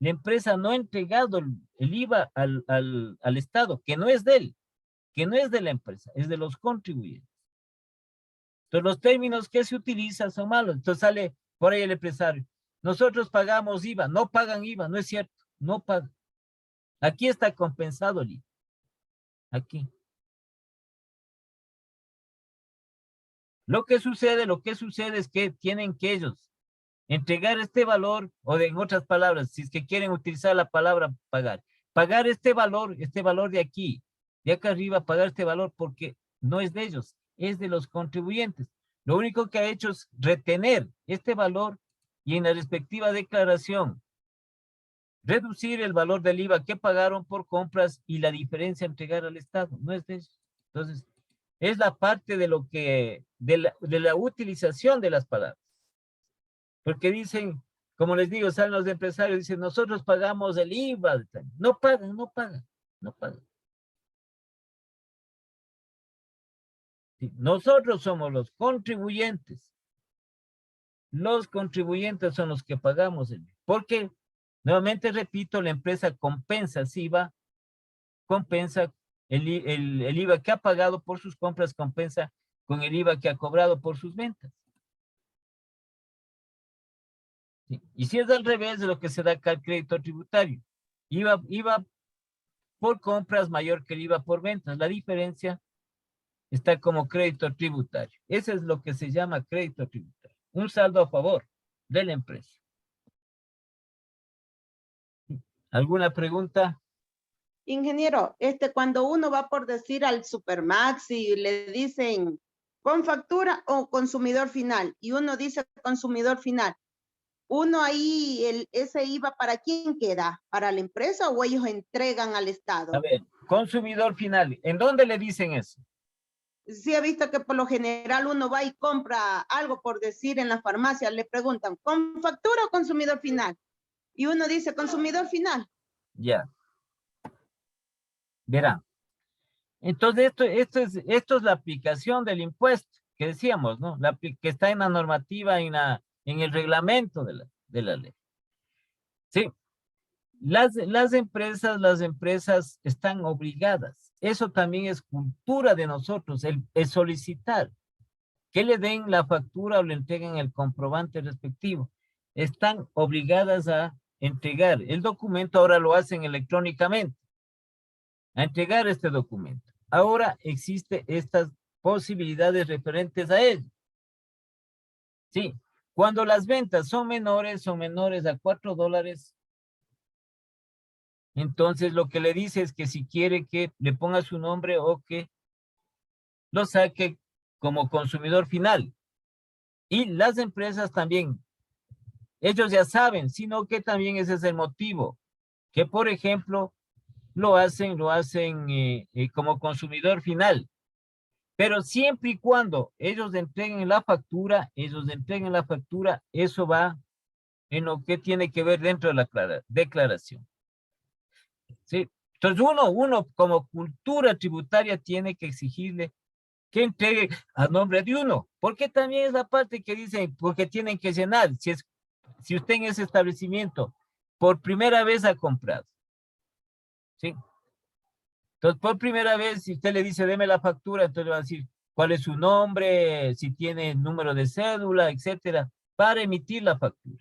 La empresa no ha entregado el IVA al Estado, que no es de él, que no es de la empresa, es de los contribuyentes. Entonces los términos que se utilizan son malos. Entonces sale por ahí el empresario. Nosotros pagamos IVA, no pagan IVA, no es cierto, no pagan. Aquí está compensado el IVA. Aquí. Lo que sucede es que tienen que ellos entregar este valor, o en otras palabras, si es que quieren utilizar la palabra pagar este valor de aquí, de acá arriba, pagar este valor porque no es de ellos, es de los contribuyentes. Lo único que ha hecho es retener este valor y en la respectiva declaración reducir el valor del IVA que pagaron por compras y la diferencia entregar al Estado, no es de ellos. Entonces, es la parte de lo que, de la utilización de las palabras. Porque dicen, como les digo, salen los empresarios, dicen, nosotros pagamos el IVA. No pagan. Sí, nosotros somos los contribuyentes. Los contribuyentes son los que pagamos el IVA. Porque, nuevamente repito, la empresa compensa, si IVA, compensa el IVA que ha pagado por sus compras, compensa con el IVA que ha cobrado por sus ventas. ¿Sí? Y si es al revés de lo que se da acá el crédito tributario, IVA por compras mayor que el IVA por ventas. La diferencia está como crédito tributario. Eso es lo que se llama crédito tributario. Un saldo a favor de la empresa. ¿Alguna pregunta? Ingeniero, cuando uno va por decir al Supermax y le dicen con factura o consumidor final, y uno dice consumidor final, uno ahí, ese IVA, ¿para quién queda? ¿Para la empresa o ellos entregan al Estado? A ver, consumidor final, ¿en dónde le dicen eso? Sí he visto que por lo general uno va y compra algo, por decir, en la farmacia, le preguntan, ¿con factura o consumidor final? Y uno dice, consumidor final. Ya. Verán. Entonces, esto es la aplicación del impuesto que decíamos, ¿no? Que está en la normativa, en el reglamento de la ley. Sí. Las empresas están obligadas. Eso también es cultura de nosotros, el solicitar que le den la factura o le entreguen el comprobante respectivo. Están obligadas a entregar el documento, ahora lo hacen electrónicamente, a entregar este documento. Ahora existe estas posibilidades referentes a ello. Sí, cuando las ventas son menores a $4, entonces lo que le dice es que si quiere que le ponga su nombre o que lo saque como consumidor final. Y las empresas también, ellos ya saben, sino que también ese es el motivo, que por ejemplo lo hacen como consumidor final. Pero siempre y cuando ellos entreguen la factura, eso va en lo que tiene que ver dentro de la declaración. ¿Sí? Entonces uno como cultura tributaria tiene que exigirle que entregue a nombre de uno, porque también es la parte que dicen, porque tienen que llenar, si usted en ese establecimiento por primera vez ha comprado, ¿sí? Entonces, por primera vez, si usted le dice, deme la factura, entonces le va a decir cuál es su nombre, si tiene número de cédula, etcétera, para emitir la factura.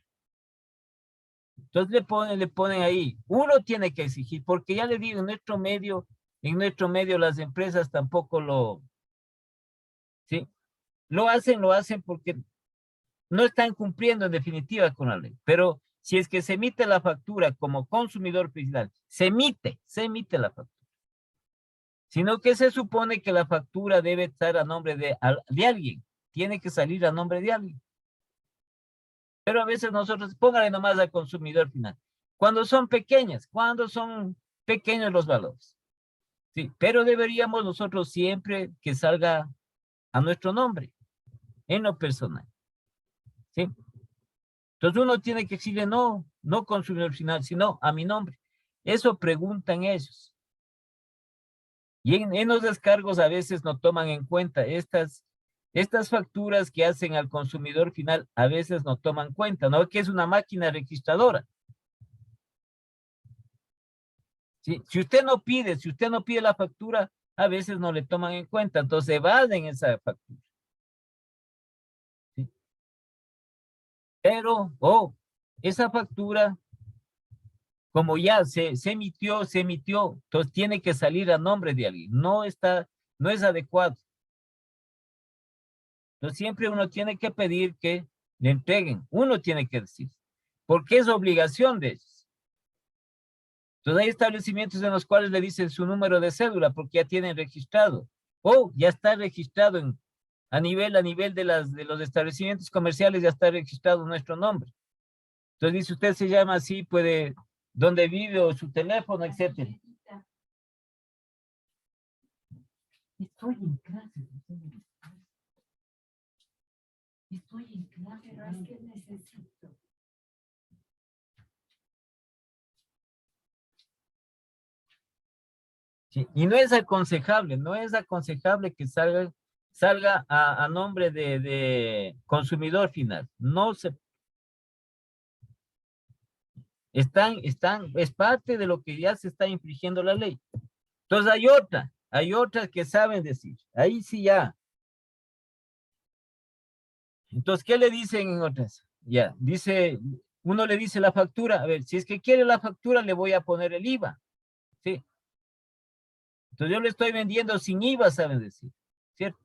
Entonces le ponen ahí, uno tiene que exigir, porque ya le digo, en nuestro medio las empresas tampoco ¿sí? Lo hacen porque no están cumpliendo en definitiva con la ley. Pero si es que se emite la factura como consumidor final, se emite la factura. Sino que se supone que la factura debe estar a nombre de alguien. Tiene que salir a nombre de alguien. Pero a veces nosotros, póngale nomás al consumidor final. Cuando son pequeños los valores. Sí, pero deberíamos nosotros siempre que salga a nuestro nombre, en lo personal. ¿Sí? Entonces uno tiene que decirle no consumidor final, sino a mi nombre. Eso preguntan ellos. Y en los descargos a veces no toman en cuenta estas facturas que hacen al consumidor final, a veces no toman cuenta, ¿no? Que es una máquina registradora. ¿Sí? Si usted no pide la factura, a veces no le toman en cuenta, entonces evaden esa factura. ¿Sí? Pero, esa factura, como ya se emitió, entonces tiene que salir a nombre de alguien. No es adecuado. Entonces siempre uno tiene que pedir que le entreguen. Uno tiene que decir, porque es obligación de ellos. Entonces hay establecimientos en los cuales le dicen su número de cédula porque ya tienen registrado. O ya está registrado a nivel de los establecimientos comerciales, ya está registrado nuestro nombre. Entonces dice, usted se llama así, puede, dónde vive o su teléfono, etcétera. Estoy en clase. Pero es que necesito. Sí, y no es aconsejable que salga a nombre de consumidor final. No se... es parte de lo que ya se está infringiendo la ley. Entonces hay otras que saben decir. Ahí sí ya. Entonces, ¿qué le dicen en otras? Ya, uno le dice la factura, a ver, si es que quiere la factura, le voy a poner el IVA. ¿Sí? Entonces yo le estoy vendiendo sin IVA, saben decir, ¿cierto?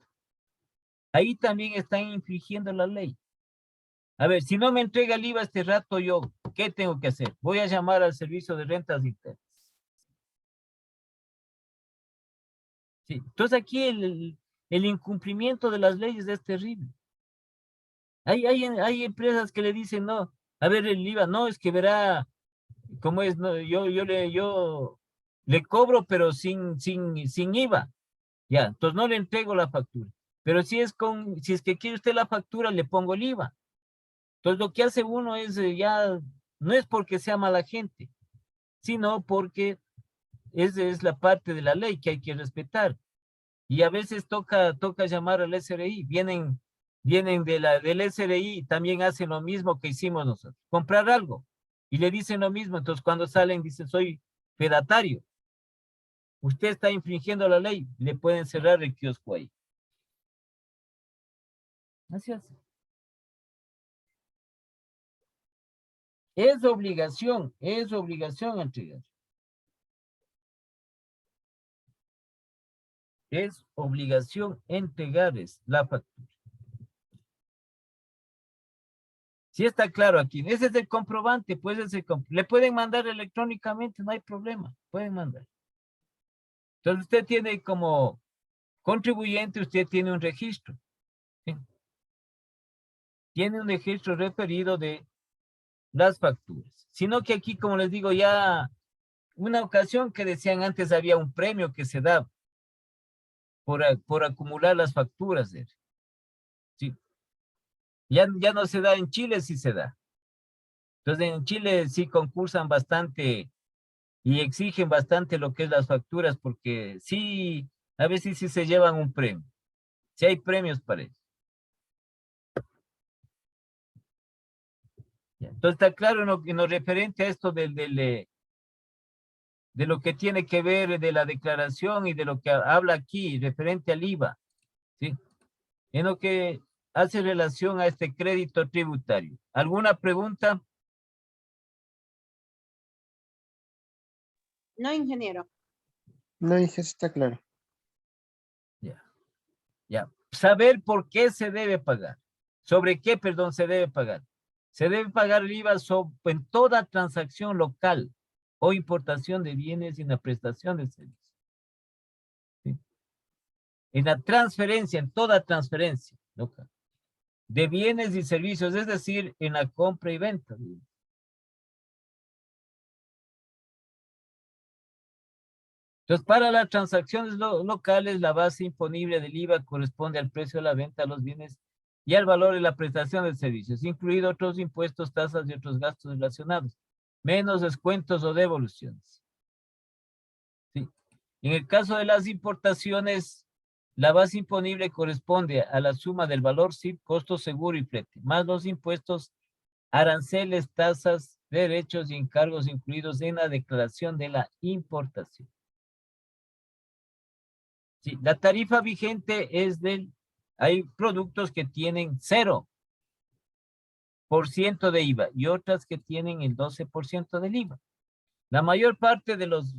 Ahí también están infringiendo la ley. A ver, si no me entrega el IVA este rato, yo, ¿qué tengo que hacer? Voy a llamar al servicio de rentas internas. Sí. Entonces aquí el incumplimiento de las leyes es terrible. Hay empresas que le dicen, no, A ver, el IVA, no, es que verá cómo es, no, yo le cobro, pero sin IVA. Ya, entonces no le entrego la factura. Pero si es que quiere usted la factura, le pongo el IVA. Entonces lo que hace uno es ya, no es porque sea mala gente, sino porque esa es la parte de la ley que hay que respetar. Y a veces toca llamar al SRI, vienen del SRI, también hacen lo mismo que hicimos nosotros, comprar algo, y le dicen lo mismo, entonces cuando salen dicen, soy pedatario, usted está infringiendo la ley, le pueden cerrar el kiosco ahí. Así es. Es obligación entregar. Es obligación entregar la factura. Si está claro aquí, ese es el comprobante, pues le pueden mandar electrónicamente, no hay problema, pueden mandar. Entonces usted tiene como contribuyente, usted tiene un registro. ¿Sí? Tiene un registro referido de las facturas. Sino que aquí, como les digo, ya una ocasión que decían antes había un premio que se da por acumular las facturas. ¿Sí? Ya no se da en Chile, sí se da. Entonces en Chile sí concursan bastante y exigen bastante lo que es las facturas porque sí, a veces sí se llevan un premio. Sí hay premios para eso. Ya, entonces está claro en lo referente a esto de lo que tiene que ver de la declaración y de lo que habla aquí referente al IVA, ¿sí? En lo que hace relación a este crédito tributario. ¿Alguna pregunta? No, ingeniero. No, hija, sí está claro. Ya. Saber por qué se debe pagar. ¿Sobre qué, perdón, se debe pagar? Se debe pagar el IVA en toda transacción local o importación de bienes y en la prestación de servicios. ¿Sí? En la transferencia, en toda transferencia local de bienes y servicios, es decir, en la compra y venta. Entonces, para las transacciones locales, la base imponible del IVA corresponde al precio de la venta de los bienes y al valor de la prestación de servicios, incluidos otros impuestos, tasas y otros gastos relacionados, menos descuentos o devoluciones. ¿Sí? En el caso de las importaciones, la base imponible corresponde a la suma del valor SIP, costo seguro y flete, más los impuestos, aranceles, tasas, derechos y encargos incluidos en la declaración de la importación. Sí, la tarifa vigente es hay productos que tienen 0% de IVA y otras que tienen el 12% del IVA. La mayor parte de los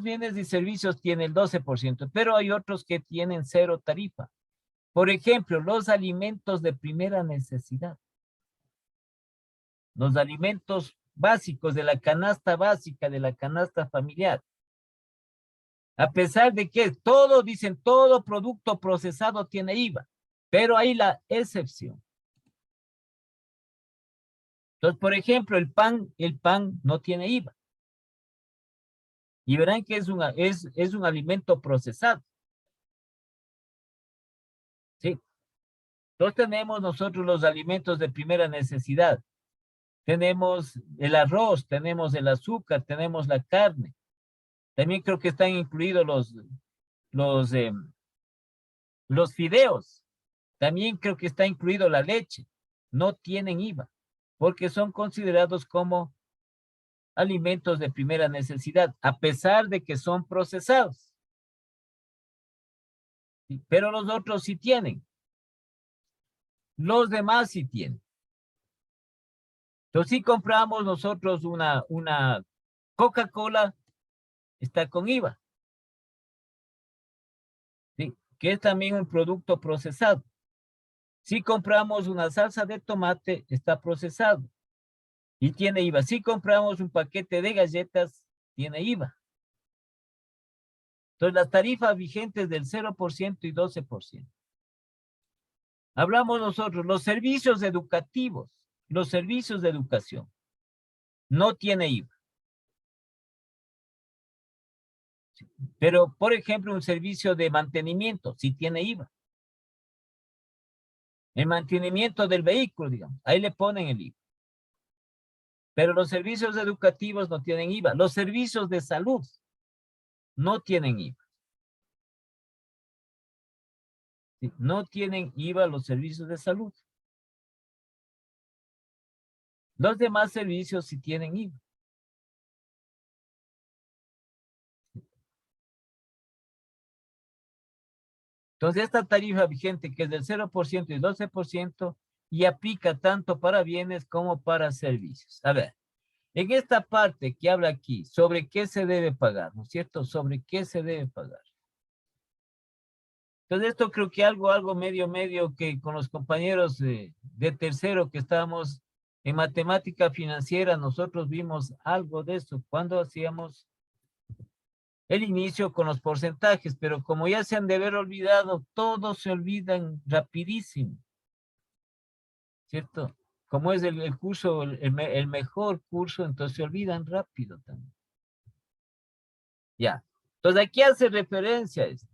bienes y servicios tiene el 12%, pero hay otros que tienen 0 tarifa. Por ejemplo, los alimentos de primera necesidad. Los alimentos básicos de la canasta básica, de la canasta familiar. A pesar de que dicen, todo producto procesado tiene IVA, pero hay la excepción. Entonces, por ejemplo, el pan no tiene IVA. Y verán que es un alimento procesado. ¿Sí? Entonces tenemos nosotros los alimentos de primera necesidad. Tenemos el arroz, tenemos el azúcar, tenemos la carne. También creo que están incluidos los fideos. También creo que está incluido la leche. No tienen IVA, porque son considerados como alimentos de primera necesidad, a pesar de que son procesados. ¿Sí? Pero los otros sí tienen. Los demás sí tienen. Entonces, si compramos nosotros una Coca-Cola, está con IVA. ¿Sí? Que es también un producto procesado. Si compramos una salsa de tomate, está procesado y tiene IVA. Si compramos un paquete de galletas, tiene IVA. Entonces, las tarifas vigentes del 0% y 12%. Hablamos nosotros, los servicios educativos. los servicios de educación. No tiene IVA. Pero, por ejemplo, un servicio de mantenimiento sí tiene IVA. El mantenimiento del vehículo, digamos, ahí le ponen el IVA. Pero los servicios educativos no tienen IVA. Los servicios de salud no tienen IVA. ¿Sí? No tienen IVA los servicios de salud. Los demás servicios sí tienen IVA. Entonces, esta tarifa vigente, que es del 0% y 12%, y aplica tanto para bienes como para servicios. A ver, en esta parte que habla aquí, sobre qué se debe pagar, ¿no es cierto? Sobre qué se debe pagar. Entonces, esto creo que algo medio que con los compañeros de tercero que estábamos en matemática financiera, nosotros vimos algo de eso cuando hacíamos el inicio con los porcentajes, pero como ya se han de haber olvidado, todos se olvidan rapidísimo, ¿cierto? Como es el curso, el mejor curso, entonces se olvidan rápido también. Ya, entonces aquí hace referencia a esto,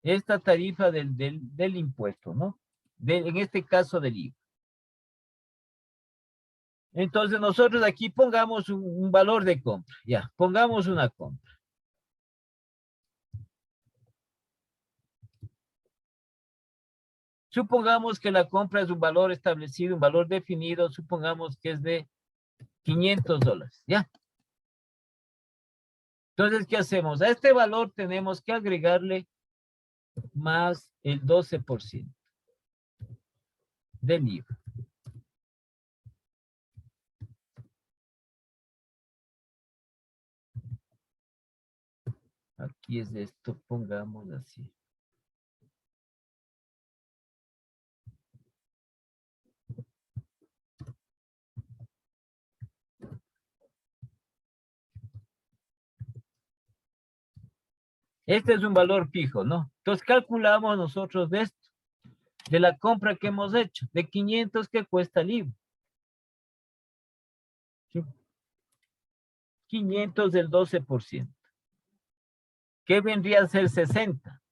esta tarifa del impuesto, ¿no? En este caso del IVA. Entonces nosotros aquí pongamos un valor de compra, ya, pongamos una compra. Supongamos que la compra es un valor establecido, un valor definido, supongamos que es de $500, ¿ya? Entonces, ¿qué hacemos? A este valor tenemos que agregarle más el 12% del IVA. Aquí es esto, pongamos así. Este es un valor fijo, ¿no? Entonces calculamos nosotros de esto, de la compra que hemos hecho, de 500 que cuesta el IVA. ¿Sí? 500 del 12%. ¿Qué vendría a ser 60?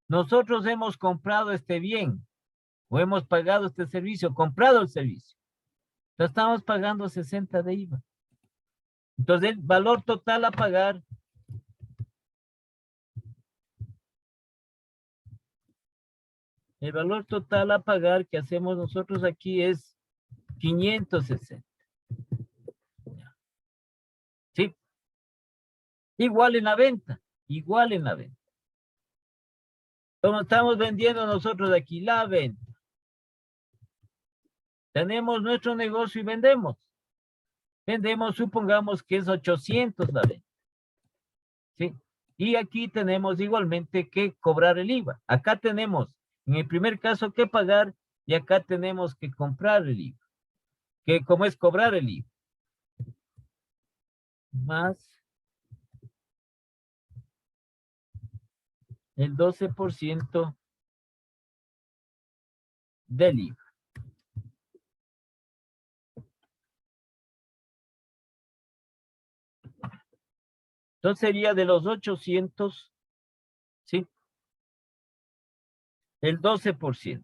Nosotros hemos comprado este bien, o hemos pagado este servicio, comprado el servicio. Entonces estamos pagando 60 de IVA. Entonces el valor total a pagar que hacemos nosotros aquí es 560. ¿Sí? Igual en la venta. Como estamos vendiendo nosotros aquí, la venta. Tenemos nuestro negocio y vendemos. Vendemos, supongamos que es 800 la venta. ¿Sí? Y aquí tenemos igualmente que cobrar el IVA. Acá tenemos, en el primer caso, que pagar y acá tenemos que comprar el IVA. ¿Cómo es cobrar el IVA? Más el 12% del IVA. Entonces sería de los 800, ¿sí? El 12%.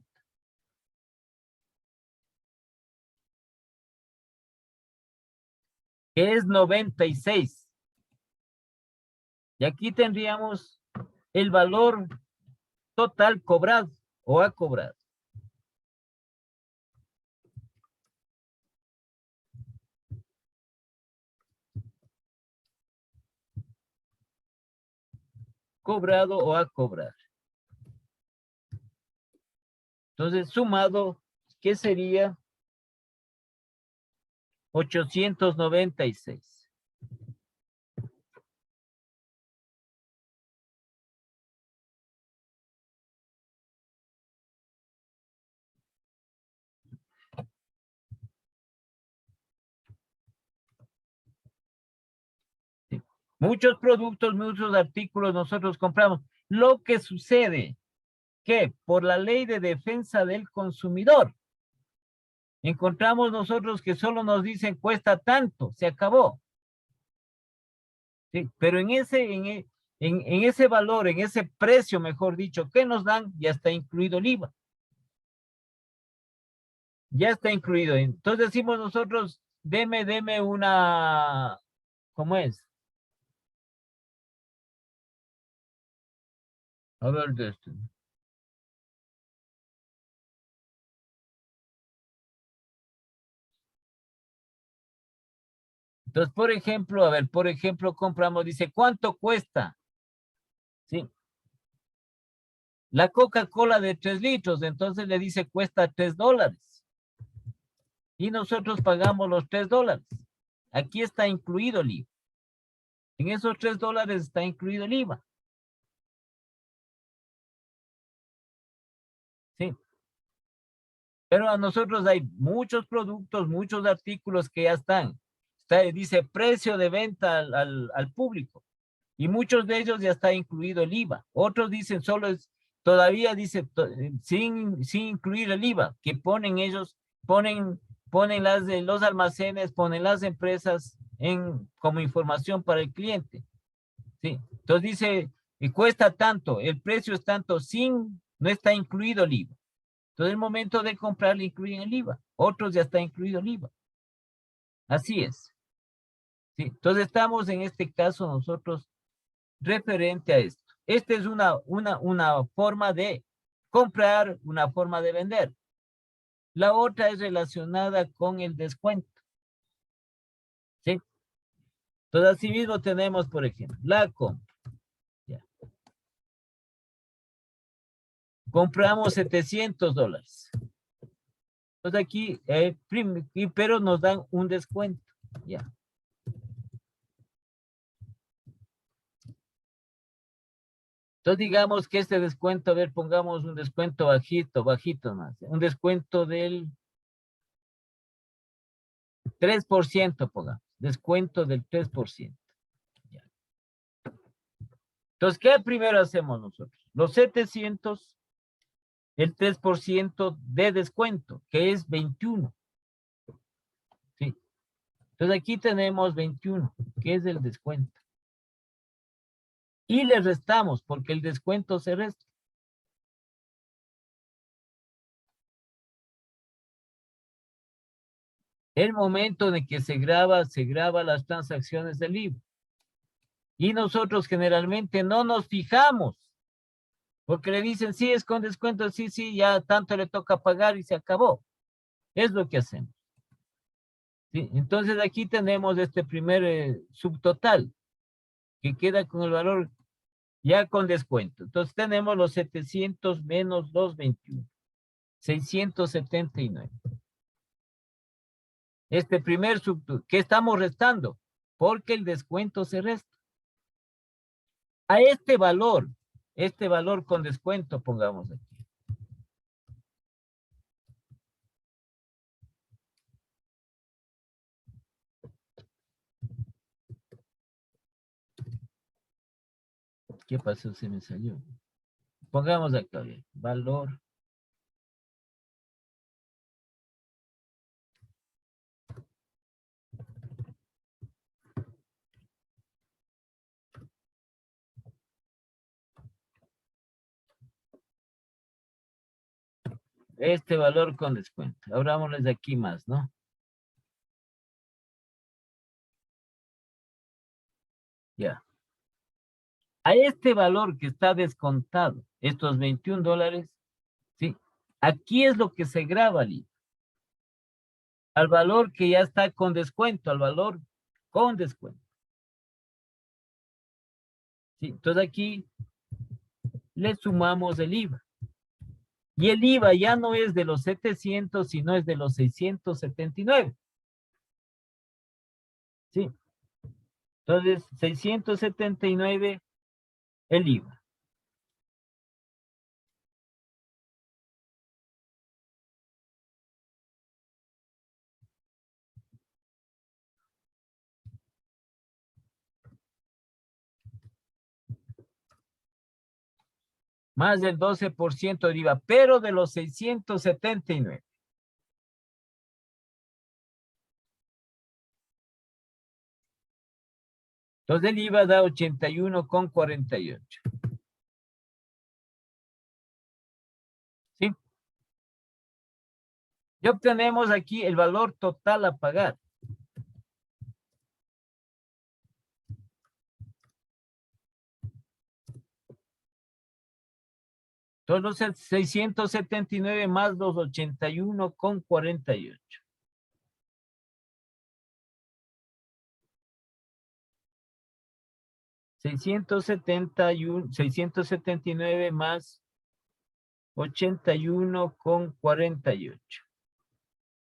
Que es 96. Y aquí tendríamos el valor total cobrado o a cobrar. Cobrado o a cobrar. Entonces, sumado, ¿qué sería? 896. Sí. Muchos productos, muchos artículos nosotros compramos. Lo que sucede que por la ley de defensa del consumidor, encontramos nosotros que solo nos dicen cuesta tanto, se acabó. Sí, pero en ese valor, en ese precio, mejor dicho, que nos dan, ya está incluido el IVA. Ya está incluido. Entonces decimos nosotros, deme una, ¿cómo es? A ver, de esto. Entonces, por ejemplo, a ver, por ejemplo, compramos, dice, ¿cuánto cuesta? Sí. La Coca-Cola de 3 litros, entonces le dice, cuesta $3. Y nosotros pagamos los $3. Aquí está incluido el IVA. En esos $3 está incluido el IVA. Sí. Pero a nosotros hay muchos productos, muchos artículos que ya están. Dice precio de venta al público. Y muchos de ellos ya está incluido el IVA. Otros dicen solo todavía dice sin incluir el IVA, que ponen ellos, ponen los almacenes, ponen las empresas como información para el cliente. ¿Sí? Entonces dice, y cuesta tanto, el precio es tanto, no está incluido el IVA. Entonces, el momento de comprar le incluyen el IVA. Otros ya está incluido el IVA. Así es. ¿Sí? Entonces, estamos en este caso nosotros referente a esto. Esta es una forma de comprar, una forma de vender. La otra es relacionada con el descuento. ¿Sí? Entonces, así mismo tenemos, por ejemplo, la compra. Ya. Compramos $700. Entonces aquí, pero nos dan un descuento. Ya. Entonces digamos que este descuento, a ver, pongamos un descuento bajito más. Un descuento del 3%, pongamos. Descuento del 3%. Ya. Entonces, ¿qué primero hacemos nosotros? Los 700, el 3% de descuento, que es 21. ¿Sí? Entonces aquí tenemos 21, que es el descuento. Y le restamos, porque el descuento se resta. El momento en que se graba las transacciones del IVA. Y nosotros generalmente no nos fijamos, porque le dicen, sí, es con descuento, sí, ya tanto le toca pagar y se acabó. Es lo que hacemos. ¿Sí? Entonces aquí tenemos este primer subtotal, que queda con el valor ya con descuento. Entonces tenemos los 700 menos los 21, 679. Este primer subtotal, ¿qué estamos restando? Porque el descuento se resta. A este valor con descuento, pongamos aquí. ¿Qué pasó? Se me salió. Pongamos acá, bien. Valor. Este valor con descuento. Abrámosles de aquí más, ¿no? Ya. A este valor que está descontado, estos $21, ¿sí? Aquí es lo que se graba, Lee. Al valor que ya está con descuento, al valor con descuento. ¿Sí? Entonces aquí le sumamos el IVA. Y el IVA ya no es de los 700, sino es de los 679. ¿Sí? Entonces, 679 el IVA. Más del 12% de IVA, pero de los 679. Entonces el IVA da 81,48. ¿Sí? Y obtenemos aquí el valor total a pagar. Entonces, 679 más los 81,48. $679 más 81,48.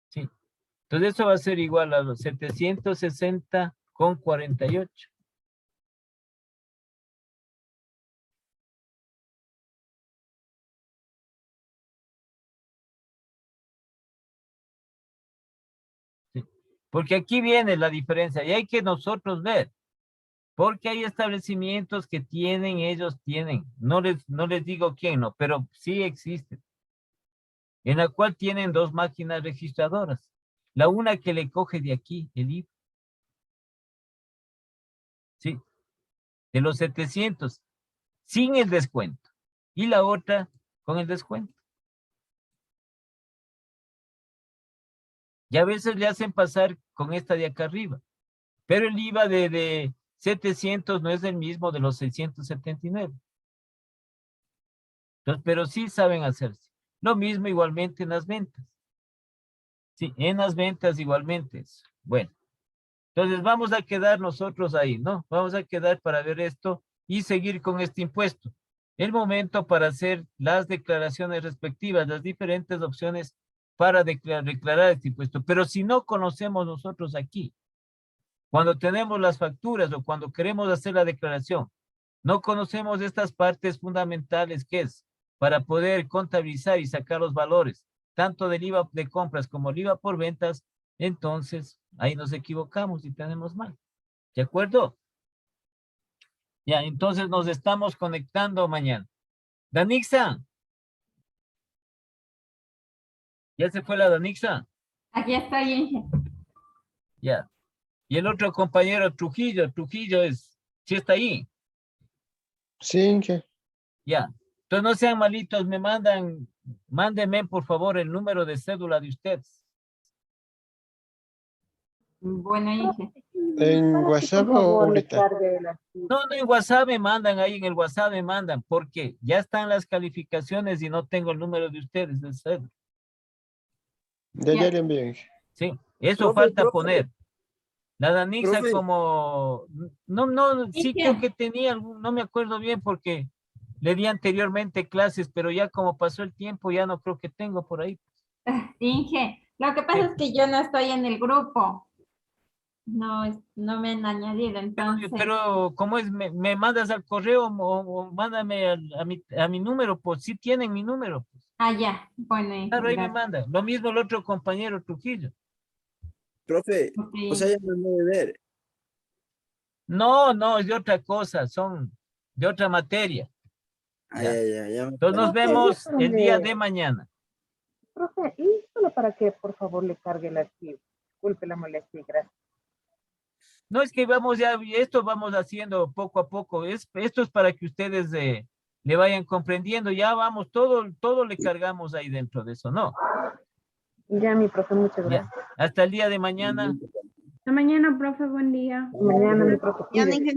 Sí. Entonces eso va a ser igual a los 760,48. Sí. Porque aquí viene la diferencia y hay que nosotros ver. Porque hay establecimientos que tienen, ellos tienen. No les digo quién, no, pero sí existen. En la cual tienen 2 máquinas registradoras. La una que le coge de aquí, el IVA. Sí. De los 700, sin el descuento. Y la otra con el descuento. Y a veces le hacen pasar con esta de acá arriba. Pero el IVA de 700 no es el mismo de los 679. Entonces, pero sí saben hacerse. Lo mismo igualmente en las ventas. Sí, en las ventas igualmente. Bueno, entonces vamos a quedar nosotros ahí, ¿no? Vamos a quedar para ver esto y seguir con este impuesto. El momento para hacer las declaraciones respectivas, las diferentes opciones para declarar este impuesto. Pero si no conocemos nosotros aquí, cuando tenemos las facturas o cuando queremos hacer la declaración, no conocemos estas partes fundamentales que es para poder contabilizar y sacar los valores, tanto del IVA de compras como el IVA por ventas, entonces ahí nos equivocamos y tenemos mal. ¿De acuerdo? Ya, entonces nos estamos conectando mañana. Danixa. ¿Ya se fue la Danixa? Aquí estoy, Inge. Ya. Y el otro compañero Trujillo ¿sí está ahí? Sí, Inge. Ya. Entonces no sean malitos, mándenme por favor el número de cédula de ustedes. Bueno, Inge. ¿En WhatsApp o ahorita? No, en WhatsApp me mandan, ahí en el WhatsApp me mandan, porque ya están las calificaciones y no tengo el número de ustedes de cédula. Ya le envío, Inge. Sí, eso Profe, falta profe. poner. La Danixa Profe. como, sí creo que tenía, no me acuerdo bien porque le di anteriormente clases, pero ya como pasó el tiempo, ya no creo que tengo por ahí. Inge, lo que pasa es que yo no estoy en el grupo. No, no me han añadido, entonces. Pero ¿cómo es? ¿Me mandas al correo o mándame a mi número? Pues sí tienen mi número. Pues. Ah, ya. Bueno, Inge, Claro, ahí me gracias. manda. Lo mismo el otro compañero Trujillo. Profe, Ok. o sea, ya no debe ver. No, es de otra cosa, son de otra materia. Ah, Ya. ya me Entonces nos vemos el día de mañana. Profe, y solo para que por favor le cargue el archivo. Disculpe la molestia, gracias. No es que esto vamos haciendo poco a poco. Esto es para que ustedes le vayan comprendiendo. Ya vamos, todo le cargamos ahí dentro de eso, ¿no? Ya, mi profe, muchas Ya. gracias. Hasta el día de mañana. Hasta mañana, profe, buen día. Mañana, mi profe. Ya, cuídese.